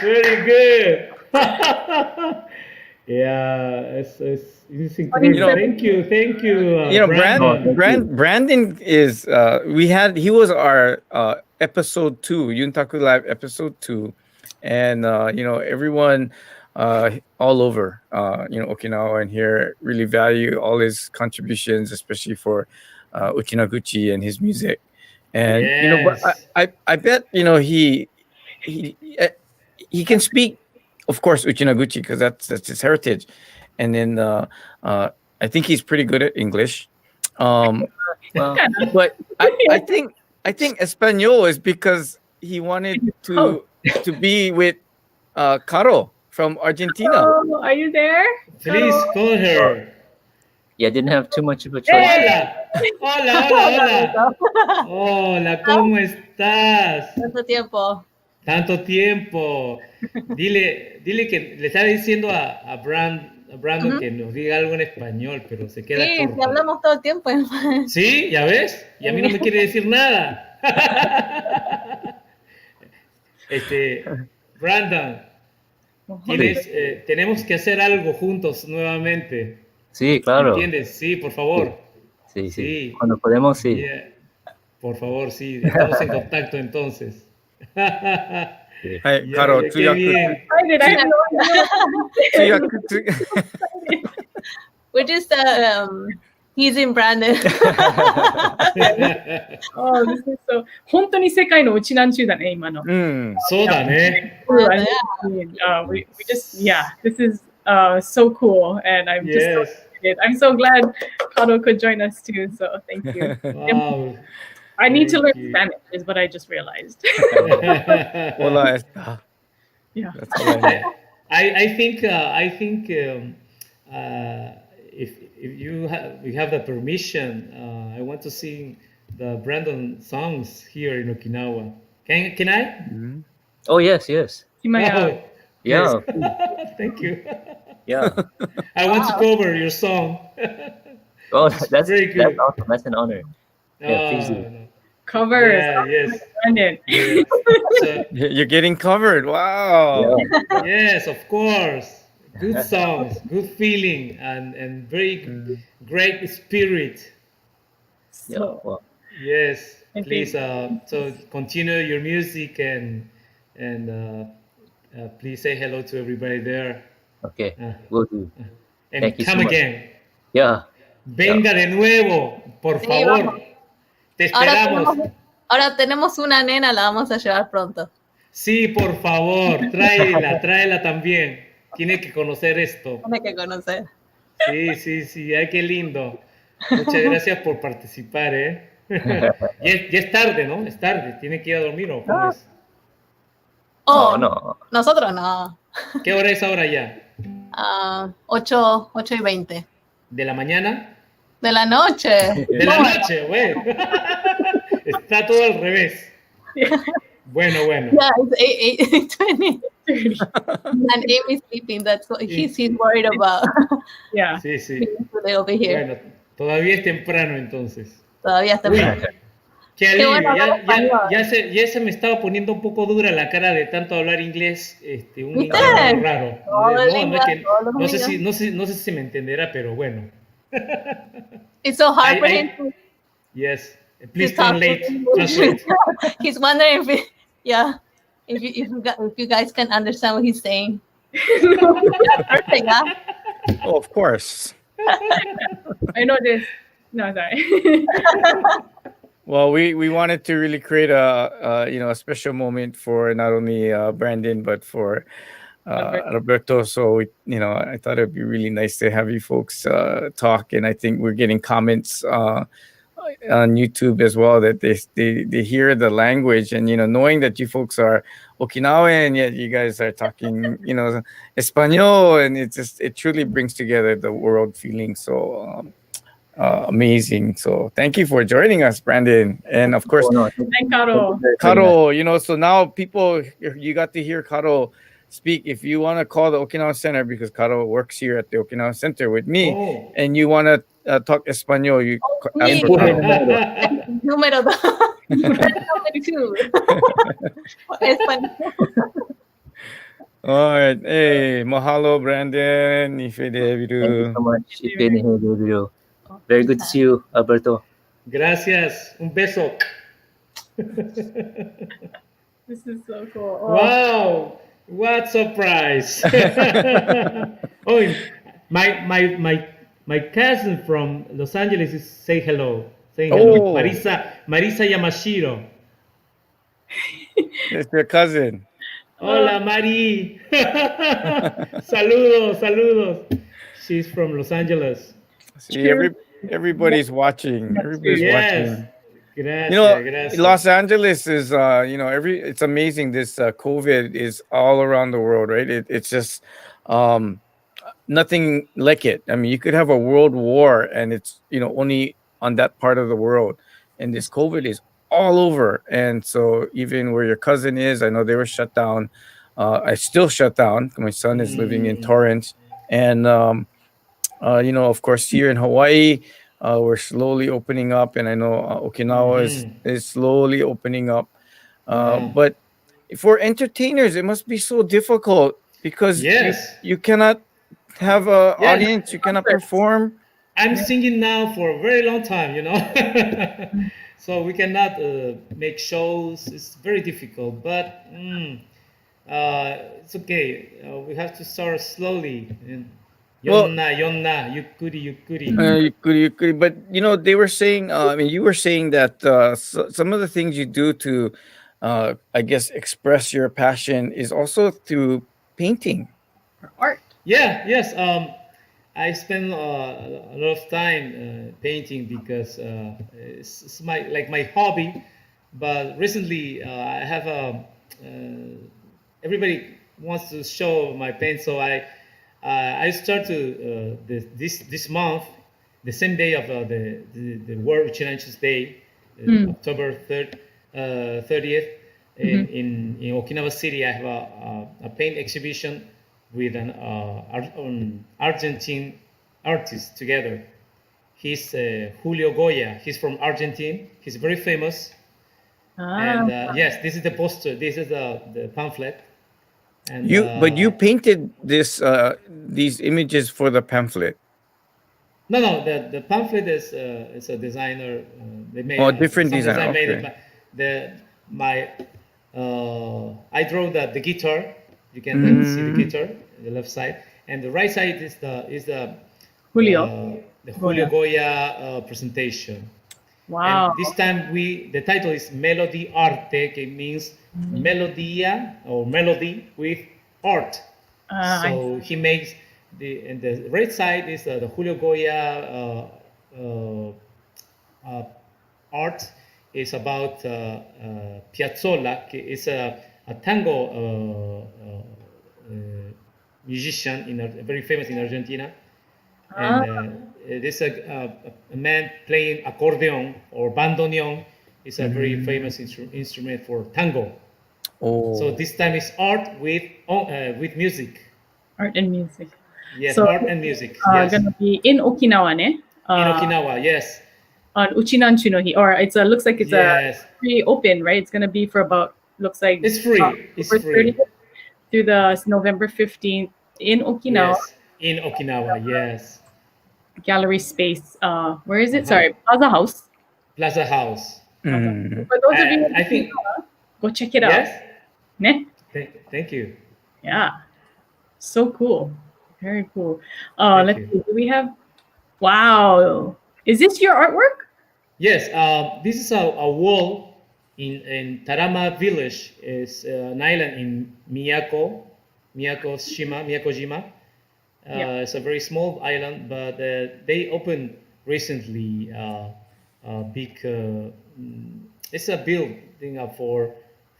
very good. Yeah, it's incredible. Thank you, Brandon. Brandon is he was our episode 2, Yuntaku Live episode 2, and everyone all over Okinawa and here really value all his contributions, especially for Uchinaguchi and his music. And but I bet he can speak, of course, Uchinaguchi, because that's his heritage, and then I think he's pretty good at English. But I think Espanol is because he wanted to be with Caro from Argentina. Oh, are you there? Please call her. Yeah, didn't have too much of a choice. Hola. Hola, ¿cómo estás? Tanto tiempo. Dile que le estaba diciendo a Brandon que nos diga algo en español, pero se queda corto. Sí, hablamos todo el tiempo. ¿Sí? ¿Ya ves? Y a mí no me quiere decir nada. Brandon, tenemos que hacer algo juntos nuevamente. Sí, claro. ¿Entiendes? Sí, por favor. Sí. Cuando podemos, sí. Yeah. Por favor, sí. Estamos en contacto entonces. Hey, Caro, qué bien. We're just teasing Brandon. Oh, this is so. 本当に世界のうちなんちゅうだね、今の。そうだね。We just, this is so cool, and I'm just so excited. I'm so glad Kado could join us too, so thank you. Wow. I need to learn Spanish, is what I just realized. Hola. Yeah. That's all I know. I think if you have the permission, I want to sing the Brandon songs here in Okinawa. Can I? Mm-hmm. Oh yes. Himaya. Yeah. Thank you. Yeah. I want to cover your song. Oh, that's very good. That's awesome. That's an honor. Yeah, please do. Covers. Yes. Brandon. Yeah. So, You're getting covered. Wow. Yeah. yes, of course. Good songs, good feeling, and very great spirit. So, Well, Yes, I please. think- So continue your music and please say hello to everybody there. okay, will do. And Thank you come so much. again. Yeah. Venga de nuevo, por Sí, favor. vamos. Te esperamos. Ahora tenemos una nena, la vamos a llevar pronto. Sí, por favor, tráela también. Tiene que conocer esto. Tiene que conocer. Sí, ay, qué lindo. Muchas gracias por participar, ¿eh? Ya es tarde, ¿no? Es tarde, tiene que ir a dormir, ¿o cómo es? Oh, No. nosotros no. ¿Qué hora es ahora ya? 8:20. ¿De la mañana? De la noche. De la noche, güey. Está todo al revés. Bueno. Yeah, it's 8:20. And Amy's sleeping. That's what he's worried about. Yeah. Sí. Today over here. Bueno, todavía es temprano entonces. Todavía está Uy, bien. qué alivio. bueno hablar español. Ya se me estaba poniendo un poco dura la cara de tanto hablar inglés, un ¿Viste? inglés raro. Todo el No, inglés, todos los no sé niños. si se me entenderá, pero bueno. It's so hard for him to Yes. Please talk translate. to people. Translate. He's wondering if you guys can understand what he's saying. Perfect, huh? Oh, of course. I know this. No, sorry. Well, we wanted to really create a special moment for not only Brandon but for Alberto. So I thought it'd be really nice to have you folks talk, and I think we're getting comments on YouTube as well that they hear the language, and knowing that you folks are Okinawan, yet you guys are talking Espanol, and it truly brings together the world feeling. So amazing. So thank you for joining us, Brandon, and of course Thank Karo. Karo. So now people, you got to hear Karo speak. If you want to call the Okinawa Center, because Karo works here at the Okinawa Center with me, and you want to talk Espanol, you ask for Karo. Número 2. Number 2. Español. Alright. Hey, mahalo, Brandon. Ife Thank you Deviru. so much. Ipiniheduru. Very good to see you, Alberto. Gracias. Un beso. This is so cool. Oh, Wow, what surprise! Oh, my cousin from Los Angeles is saying hello. Oh. Marisa Yamashiro. It's your cousin. Hola, Mari. Saludos, saludos. She's from Los Angeles. See, everybody's watching. Everybody's Yes. watching. Gracias, You know, gracias. Los Angeles is, it's amazing. This COVID is all around the world, right? It's just nothing like it. I mean, you could have a world war and it's, only on that part of the world. And this COVID is all over. And so even where your cousin is, I know they were shut down. I still shut down. My son is living in Torrance. And, of course, here in Hawaii, we're slowly opening up. And I know Okinawa is slowly opening up. But for entertainers, it must be so difficult because you cannot have an audience, you cannot perform. I'm singing now for a very long time, so we cannot make shows. It's very difficult, but it's okay. We have to start slowly. Yonna, yukkuri. Yukkuri. But they were saying. You were saying that some of the things you do to, I guess, express your passion is also through painting. Art. Yes. I spend a lot of time painting because it's my hobby. But recently, I have everybody wants to show my paint, so I start to this month, the same day of the World Uchi Nanchu's Day, October 30th, in Okinawa City. I have a paint exhibition with an Argentine artist together. He's Julio Goya. He's from Argentina. He's very famous. And yes, this is the poster. This is the pamphlet. And but you painted these images for the pamphlet. No. The pamphlet is a designer. They made different design. Okay. I draw the guitar. You can see the guitar, the left side, and the right side is the Julio Goya presentation. Wow! And this time the title is Melody Arte. It means melodia or melody with art. So he makes the right side is the Julio Goya art. Is about Piazzolla. It's a tango musician very famous in Argentina, and this a man playing accordion or bandoneon. Is a very famous instrument for tango. So this time is art with music. Art and music. Yes, so, art and music. Yes. Gonna be in Okinawa, ne? In Okinawa, yes. On Uchi Nanchu no Hi, or looks like it's a free open, right? It's gonna be for about it's free. It's free through the November 15th in Okinawa. Yes, in Okinawa, yes. Gallery space. Where is it? Sorry, Plaza House. Plaza House. For those of you, I think go check it out. Yes. Ne? Thank you. Yeah, so cool. Very cool. Let's see. Do we have? Wow, is this your artwork? Yes, this is a wall in Tarama village. It's an island in Miyako-jima. It's a very small island, but they opened recently a big. It's a building for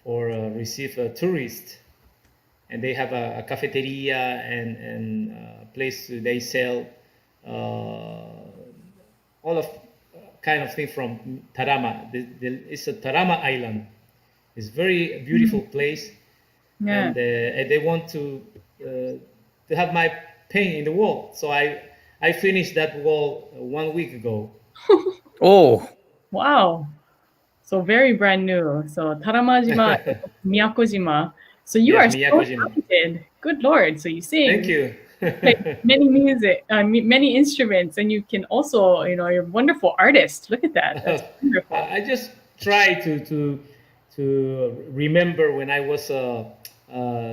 receive tourists, and they have a cafeteria and place they sell all of kind of thing from Tarama. It's a Tarama island. It's very beautiful place, and they want to have my paint in the wall. So I finished that wall 1 week ago. Oh, wow! So very brand new. So Taramajima, Miyako-jima. So you Yes, are so Miyako-jima. talented. Good Lord. So you sing. Thank you. Play many music, many instruments, and you can also, you're a wonderful artist. Look at that. That's wonderful. I just try to remember when I was a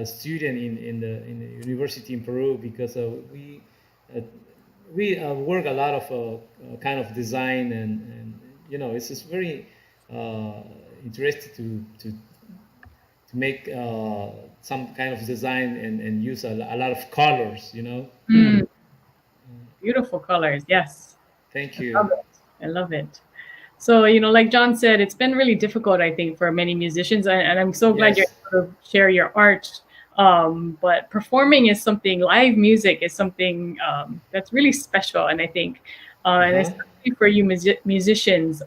student in the university in Peru, because we work a lot of kind of design, and it's just very interesting to make some kind of design and use a lot of colors, Beautiful colors. Yes. Thank I you. love it. I love it. So, like John said, it's been really difficult, I think, for many musicians, and I'm so glad Yes. you're able to share your art. But performing is something, live music is something that's really special, and I think, and especially for you musicians,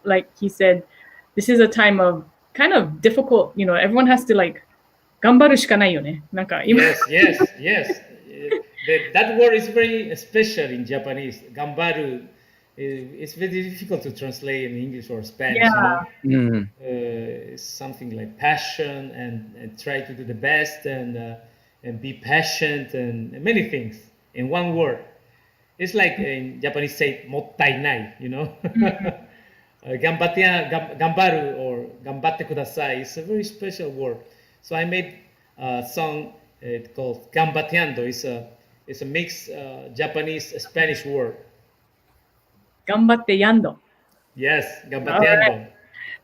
like he said, this is a time of kind of difficult, everyone has to like, 頑張るしかないよね。なんか今 Yes. That word is very special in Japanese. Gambaru. It's very difficult to translate in English or Spanish. Yeah. It's something like passion and try to do the best and be patient and many things in one word. It's like in Japanese say mottainai, Gambaru or gambatte kudasai is a very special word. So I made a song called Gambateando. It's a mixed Japanese Spanish word. Gambatte yando. Yes, Gambateando. Right.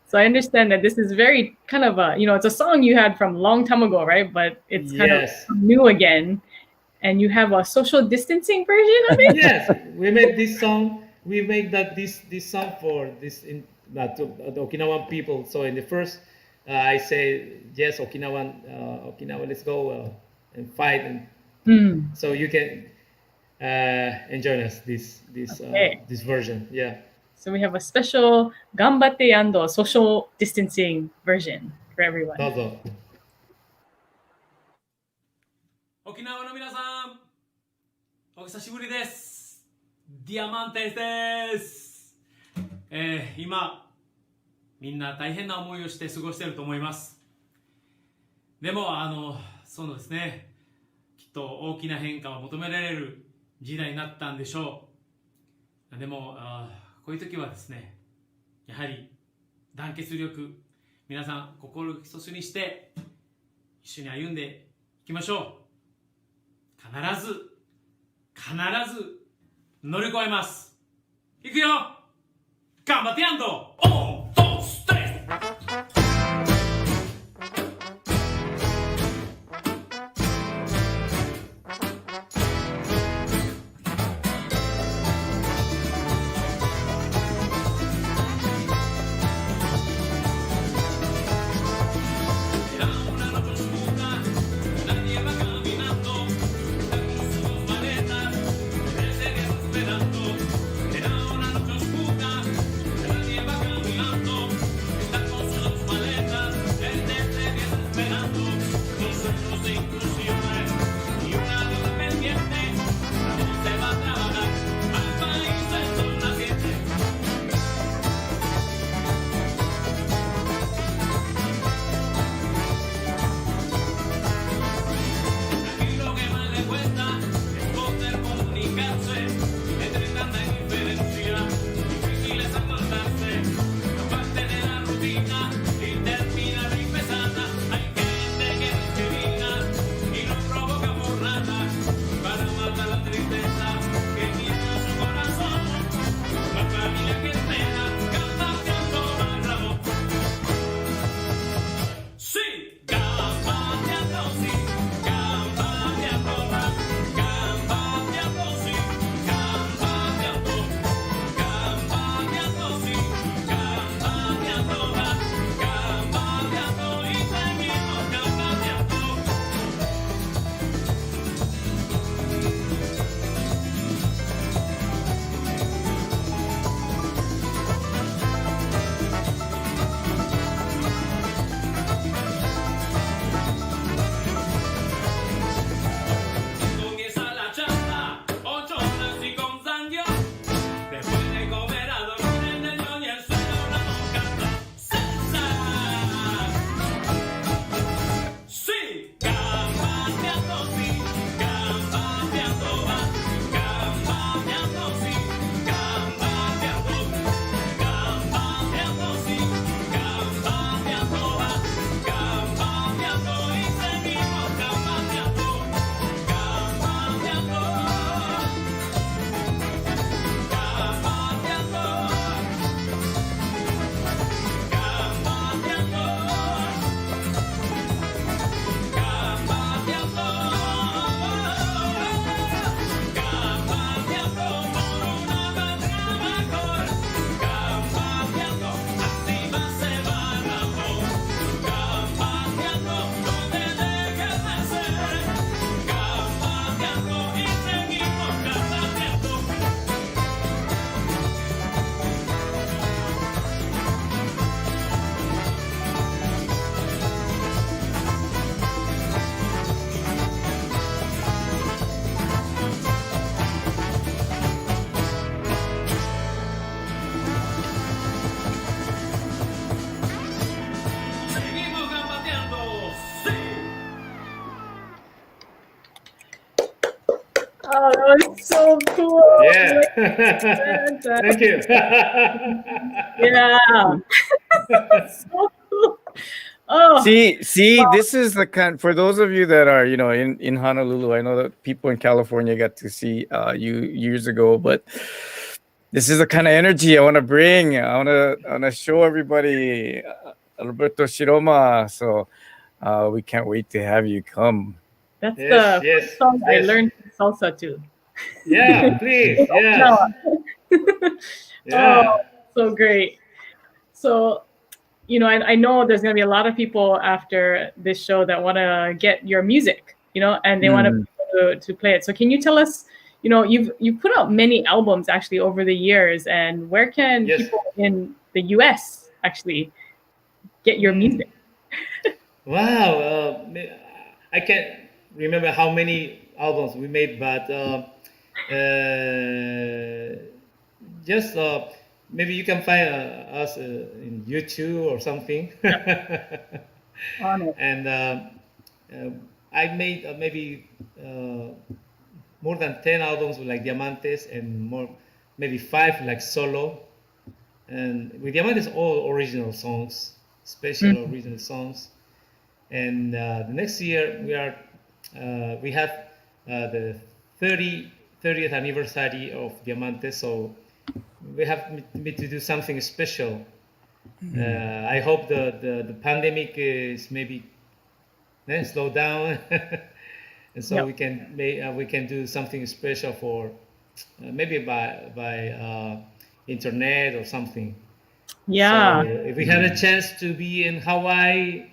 So I understand that this is very kind of a, it's a song you had from a long time ago, right? But it's kind of new again. And you have a social distancing version of it? Yes, we made this song. We made this song for the Okinawan people. So in the first, I say, yes, Okinawa, let's go and fight. And so you can enjoy us this version. Yeah. So we have a special Gambatte Yando social distancing version for everyone. どうぞ。沖縄の皆さん、お久しぶりです。ディアマンテスです。今、みんな大変な思いをして過ごしていると思います。でも、そうですね、きっと大きな変化を求められる時代になったんでしょう。でも、こういう時はですね、やはり団結力、皆さん心を一つにして一緒に歩んでいきましょう。必ず乗り越えます。いくよ、頑張ってやんと。1、2、3。Esperando, será una noche oscura, nadie va caminando. Oh, that was so cool. Yeah. Thank you. Yeah. So cool. Oh, See, this is the kind for those of you that are, in Honolulu. I know that people in California got to see you years ago, but this is the kind of energy I want to bring. I want to show everybody Alberto Shiroma. So we can't wait to have you come. that's Yes, the yes, first song I yes. learned salsa too. Yeah, please. Yes. Oh, Yeah. so great. So, I know there's going to be a lot of people after this show that want to get your music, and they want to Mhm. be able to play it. So can you tell us, you've put out many albums actually over the years, and where can Yes. people in the US actually get your music? Wow. I can't remember how many albums we made, but just maybe you can find us in YouTube or something. On it. And I made maybe more than 10 albums with like Diamantes and more, maybe 5 like solo. And with Diamantes, all original songs, special original songs. And the next year we have the 30th anniversary of Diamantes, so we have to do something special. I hope the pandemic is maybe slow down, and so we can do something special for maybe by internet or something. Yeah. So if we had a chance to be in Hawaii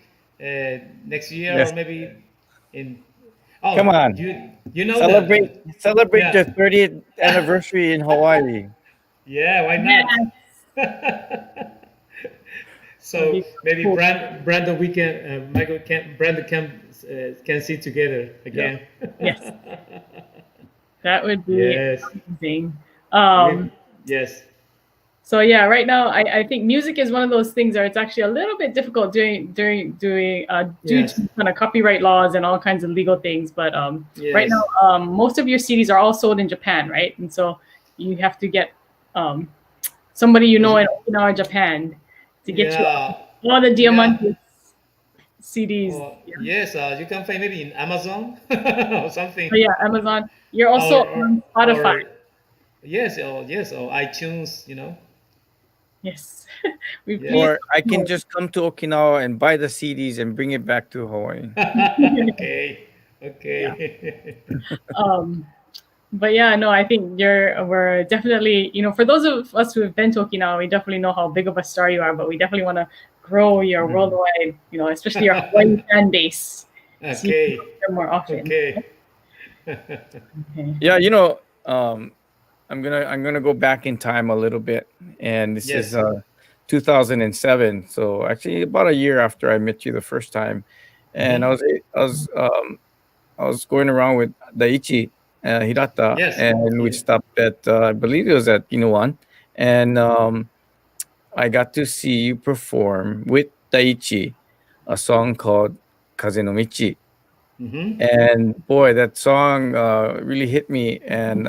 next year, Yes. or maybe in Come on. you know Celebrate yeah. your 30th anniversary in Hawaii. Yeah, why not? So maybe cool. Brandon, we can Brandon can see together again. Yes. That would be Yes. amazing. Yes. So yeah, right now I think music is one of those things where it's actually a little bit difficult doing due Yes. to kind of copyright laws and all kinds of legal things. But right Yes. now, most of your CDs are all sold in Japan, right? And so you have to get somebody in Okinawa, Japan, to get Yeah. you all the Yeah. Diamantes CDs. Oh, yes, you can find maybe in Amazon or something. So yeah, Amazon. You're also on Spotify. Yes, or iTunes, Yes. Or I can just come to Okinawa and buy the CDs and bring it back to Hawaii. Okay. But yeah, no, I think we're definitely, for those of us who have been to Okinawa, we definitely know how big of a star you are, but we definitely want to grow your worldwide, especially your Hawaii fan base. So you can go there more often. Okay. Yeah, I'm gonna go back in time a little bit, and this Yes. is 2007. So actually, about a year after I met you the first time, and I was going around with Daichi Hirata, Yes. and we stopped at I believe it was at Ginowan, and I got to see you perform with Daichi a song called Kaze no Michi. And boy, that song really hit me, and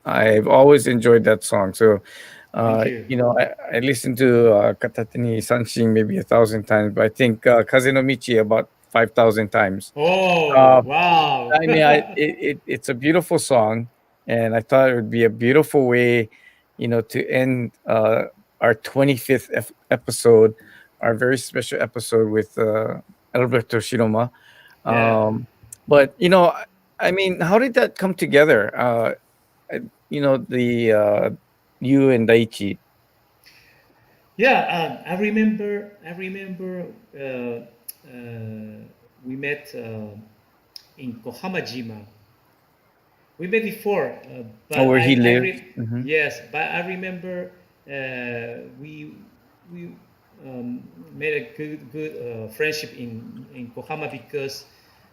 I've always enjoyed that song. So, Thank you. I listened to Katate ni Sanshin maybe 1,000 times, but I think Kaze no Michi about 5,000 times. Oh, wow. I mean, it's a beautiful song, and I thought it would be a beautiful way, to end our 25th episode, our very special episode with Alberto Shiroma. Yeah. But I mean, how did that come together? The you and Daichi. Yeah, I remember. We met in Kohamajima. We met before, but where he lived. Yes, but I remember we made a good friendship in Kohama, because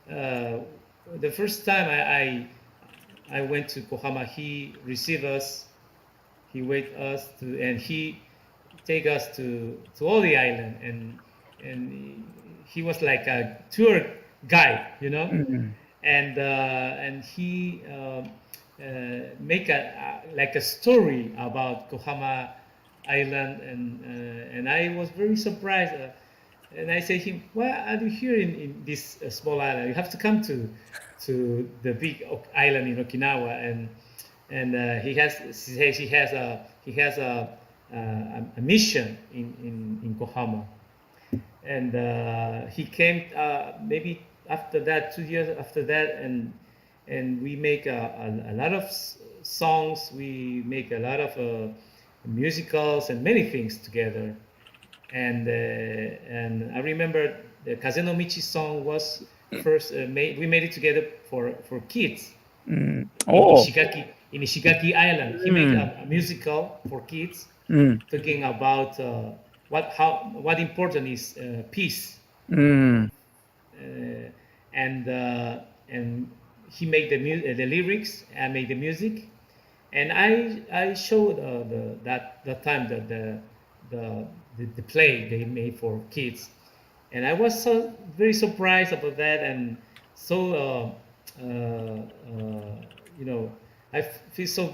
the first time I went to Kohama, he received us, he wait us to, and he take us to all the island, and he was like a tour guide, and he make like a story about Kohama Island, and I was very surprised. And I said him, why are you here in this small island? You have to come to the big island in Okinawa. And he has a mission in Kohama. And he came maybe after that, 2 years after that, and we make a lot of songs. We make a lot of musicals and many things together. And I remember the Kaze no Michi song was first we made it together for kids in Ishigaki Island. He made a musical for kids talking about what important is peace. And he made the lyrics. I made the music, and I showed that time the play they made for kids, and I was so very surprised about that, and so I feel so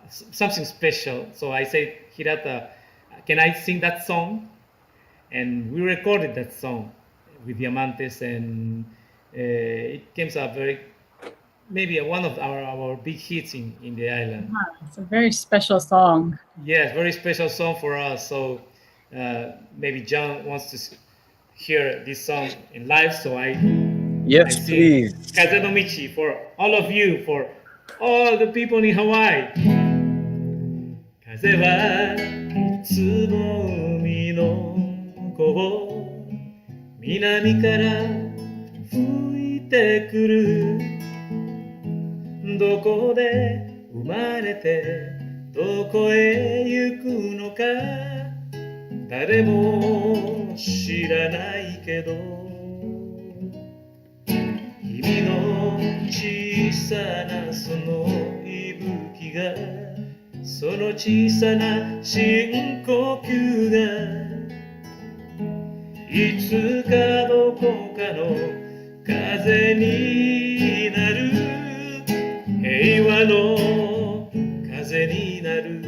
something special. So I said, Hirata, can I sing that song? And we recorded that song with Diamantes, and it came out maybe one of our big hits in the island. It's a very special song. Yes, very special song for us. So maybe John wants to hear this song in live. So yes, please. Kaze no Michi for all of you, for all the people in Hawaii. 風はいつも海の向こう南から吹いてくるどこで生まれてどこへ行くのか誰も知らないけど君の小さなその息吹がその小さな深呼吸がいつかどこかの風になる平和の風になる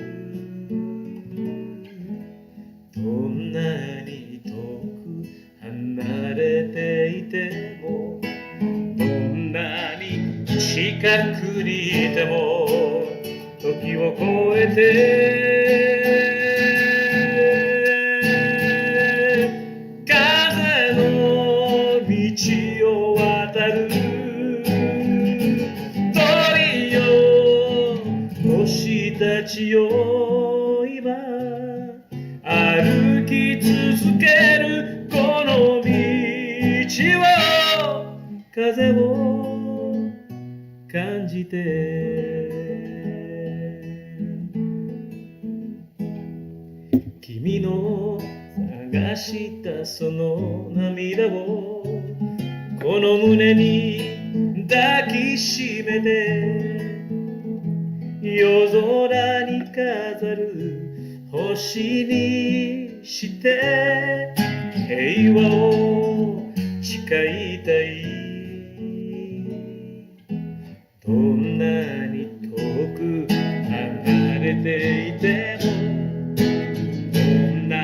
どんなに遠く離れていてもどんなに近くにいても時を越えて風の道を渡る鳥よ星たちよ今歩き続けるこの道を風を感じて君の探したその涙をこの胸に抱きしめて夜空に飾る星にして平和を誓いたいどんなに遠く離れていてもどんな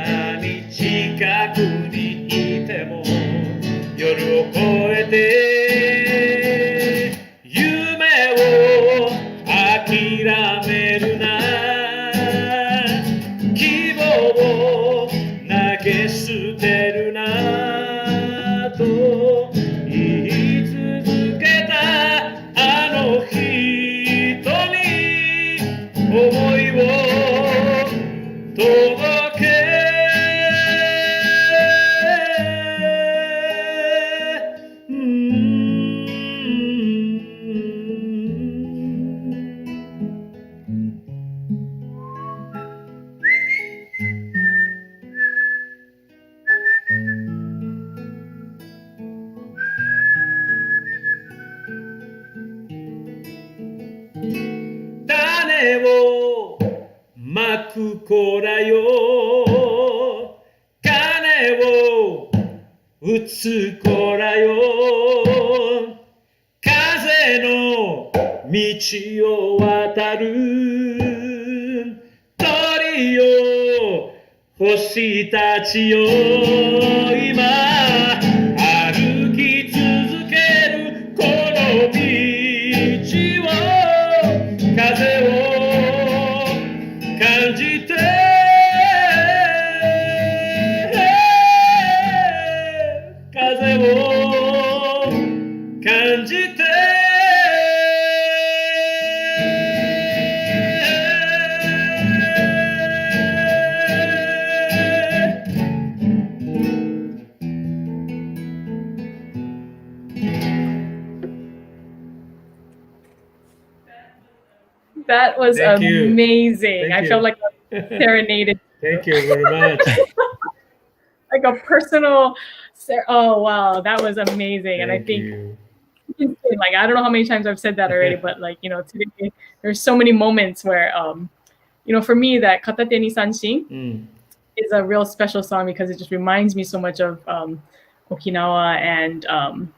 に近くにいても夜を越えて夢を諦めるな希望を投げ捨てるなと言い続けたあの人に思いを届け種をまく子らよ種を打つ子らよの道を渡る鳥よ星たちよ今歩き続けるこの道を風を感じて風を感じてThat was Thank you. amazing. Thank I you. felt like I was serenaded. Thank you very much. Like a personal. Oh wow, that was amazing. And I Thank think you. like I don't know how many times I've said that already, but like today there's so many moments where for me that Katate ni Sanshin is a real special song because it just reminds me so much of Okinawa and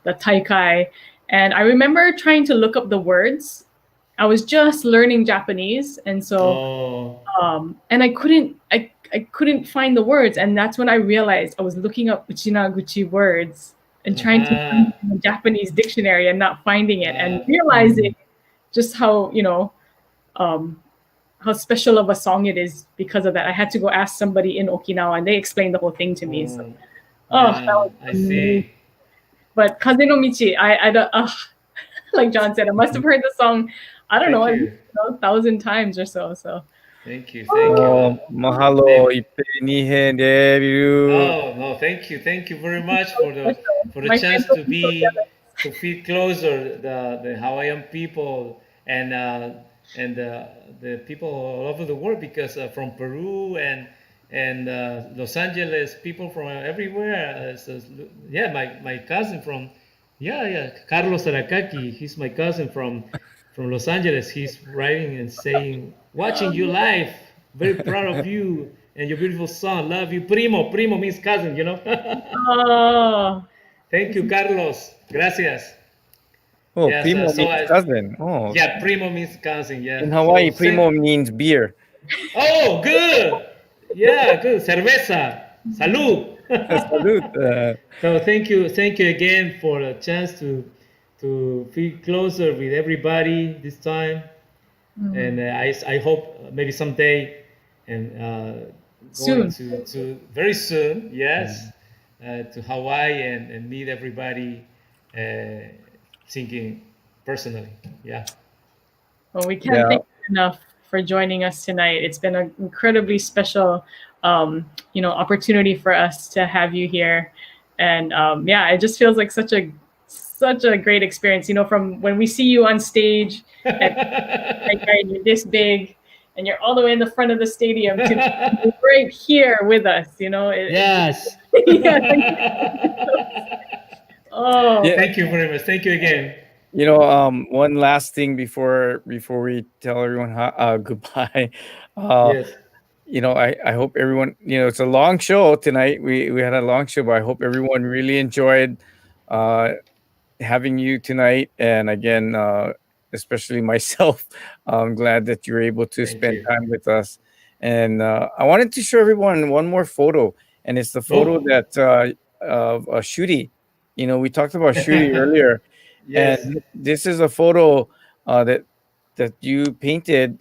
the Taikai. And I remember trying to look up the words. I was just learning Japanese, and so and I couldn't find the words, and that's when I realized I was looking up Uchinaguchi words and trying to find it in the Japanese dictionary and not finding it, and realizing just how how special of a song it is because of that. I had to go ask somebody in Okinawa, and they explained the whole thing to me. So, that was I amazing. see. But Kaze no Michi, I don't, like John said, I must have heard the song, I don't know, Thank you. 1,000 times or so. So Thank you. Thank you. Mahalo, ipe deru. Oh no, thank you very much for the My chance friends to feel closer the Hawaiian people and the people all over the world because from Peru and Los Angeles, people from everywhere. Yeah, my cousin from Carlos Aracaki. He's my cousin from Los Angeles. He's writing and saying, watching you live. Very proud of you and your beautiful son. Love you. Primo. Primo means cousin, Oh. Thank you, Carlos. Gracias. Oh, Yes, primo so means cousin. Oh. Yeah, primo means cousin. Yeah. In Hawaii, So, primo means beer. Oh, good. Yeah, good. Cerveza. Salud. Salud. So thank you again for a chance to feel closer with everybody this time, and I hope maybe someday and going to very soon, yes, to Hawaii and meet everybody, singing personally. Yeah. Well, we can't thank you enough for joining us tonight. It's been an incredibly special, opportunity for us to have you here, and it just feels like such a great experience. From when we see you on stage, and you're this big, and you're all the way in the front of the stadium to be right here with us. Yes. Thank you very much. Thank you again. One last thing before we tell everyone goodbye. Yes. I hope everyone, it's a long show tonight. We had a long show, but I hope everyone really enjoyed having you tonight. And again, especially myself, I'm glad that you're able to spend time with us. And I wanted to show everyone one more photo, and it's the photo that of Shuri. We talked about Shuri earlier. Yes. And this is a photo that you painted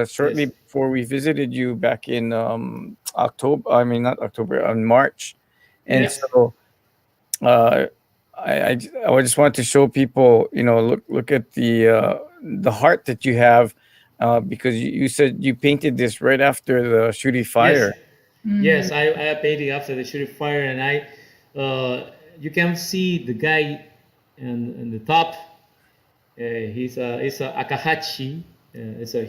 shortly before we visited you back in October. I mean, not October, in March. And so I just wanted to show people, look at the heart that you have, because you said you painted this right after the Shuri fire. Yes, I painted after the Shuri fire, and you can see the guy in the top. He's a Akahachi. It's a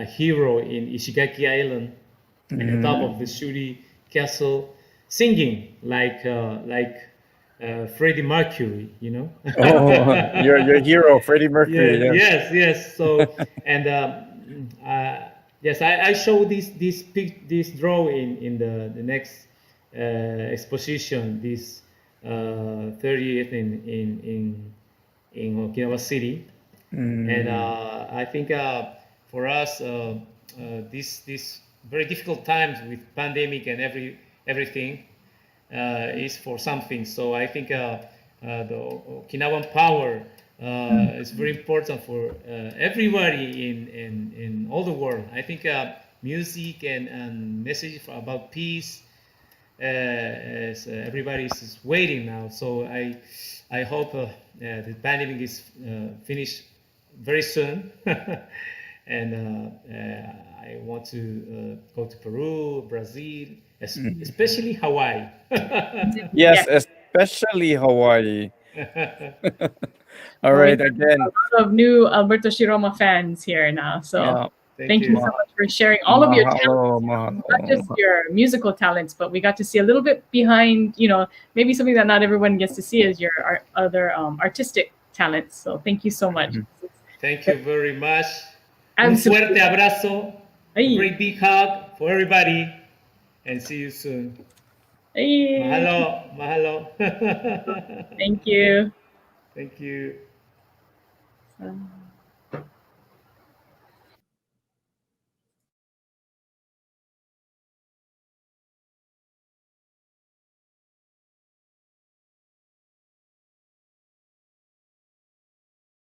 hero in Ishigaki Island, at the top of the Shuri castle, singing like Freddie Mercury. Oh, your hero, Freddie Mercury. Yes. So and yes, I show this drawing in the next exposition, this 30th in Okinawa City. And I think for us, this very difficult times with pandemic and everything is for something. So I think the Okinawan power is very important for everybody in all the world. I think music and message about peace, as everybody is waiting now. So I hope the pandemic is finished very soon. And I want to go to Peru, Brazil, especially Hawaii. Yes, especially Hawaii. All right, again. A lot of new Alberto Shiroma fans here now. So Yeah. thank you so much for sharing all of your talents, Mahalo. not just your musical talents, but we got to see a little bit behind, maybe something that not everyone gets to see is your other artistic talents. So thank you so much. Thank you very much. Absolutely. Un fuerte abrazo. A great big hug for everybody. And see you soon. Hey. Mahalo. Mahalo. Thank you. Thank you.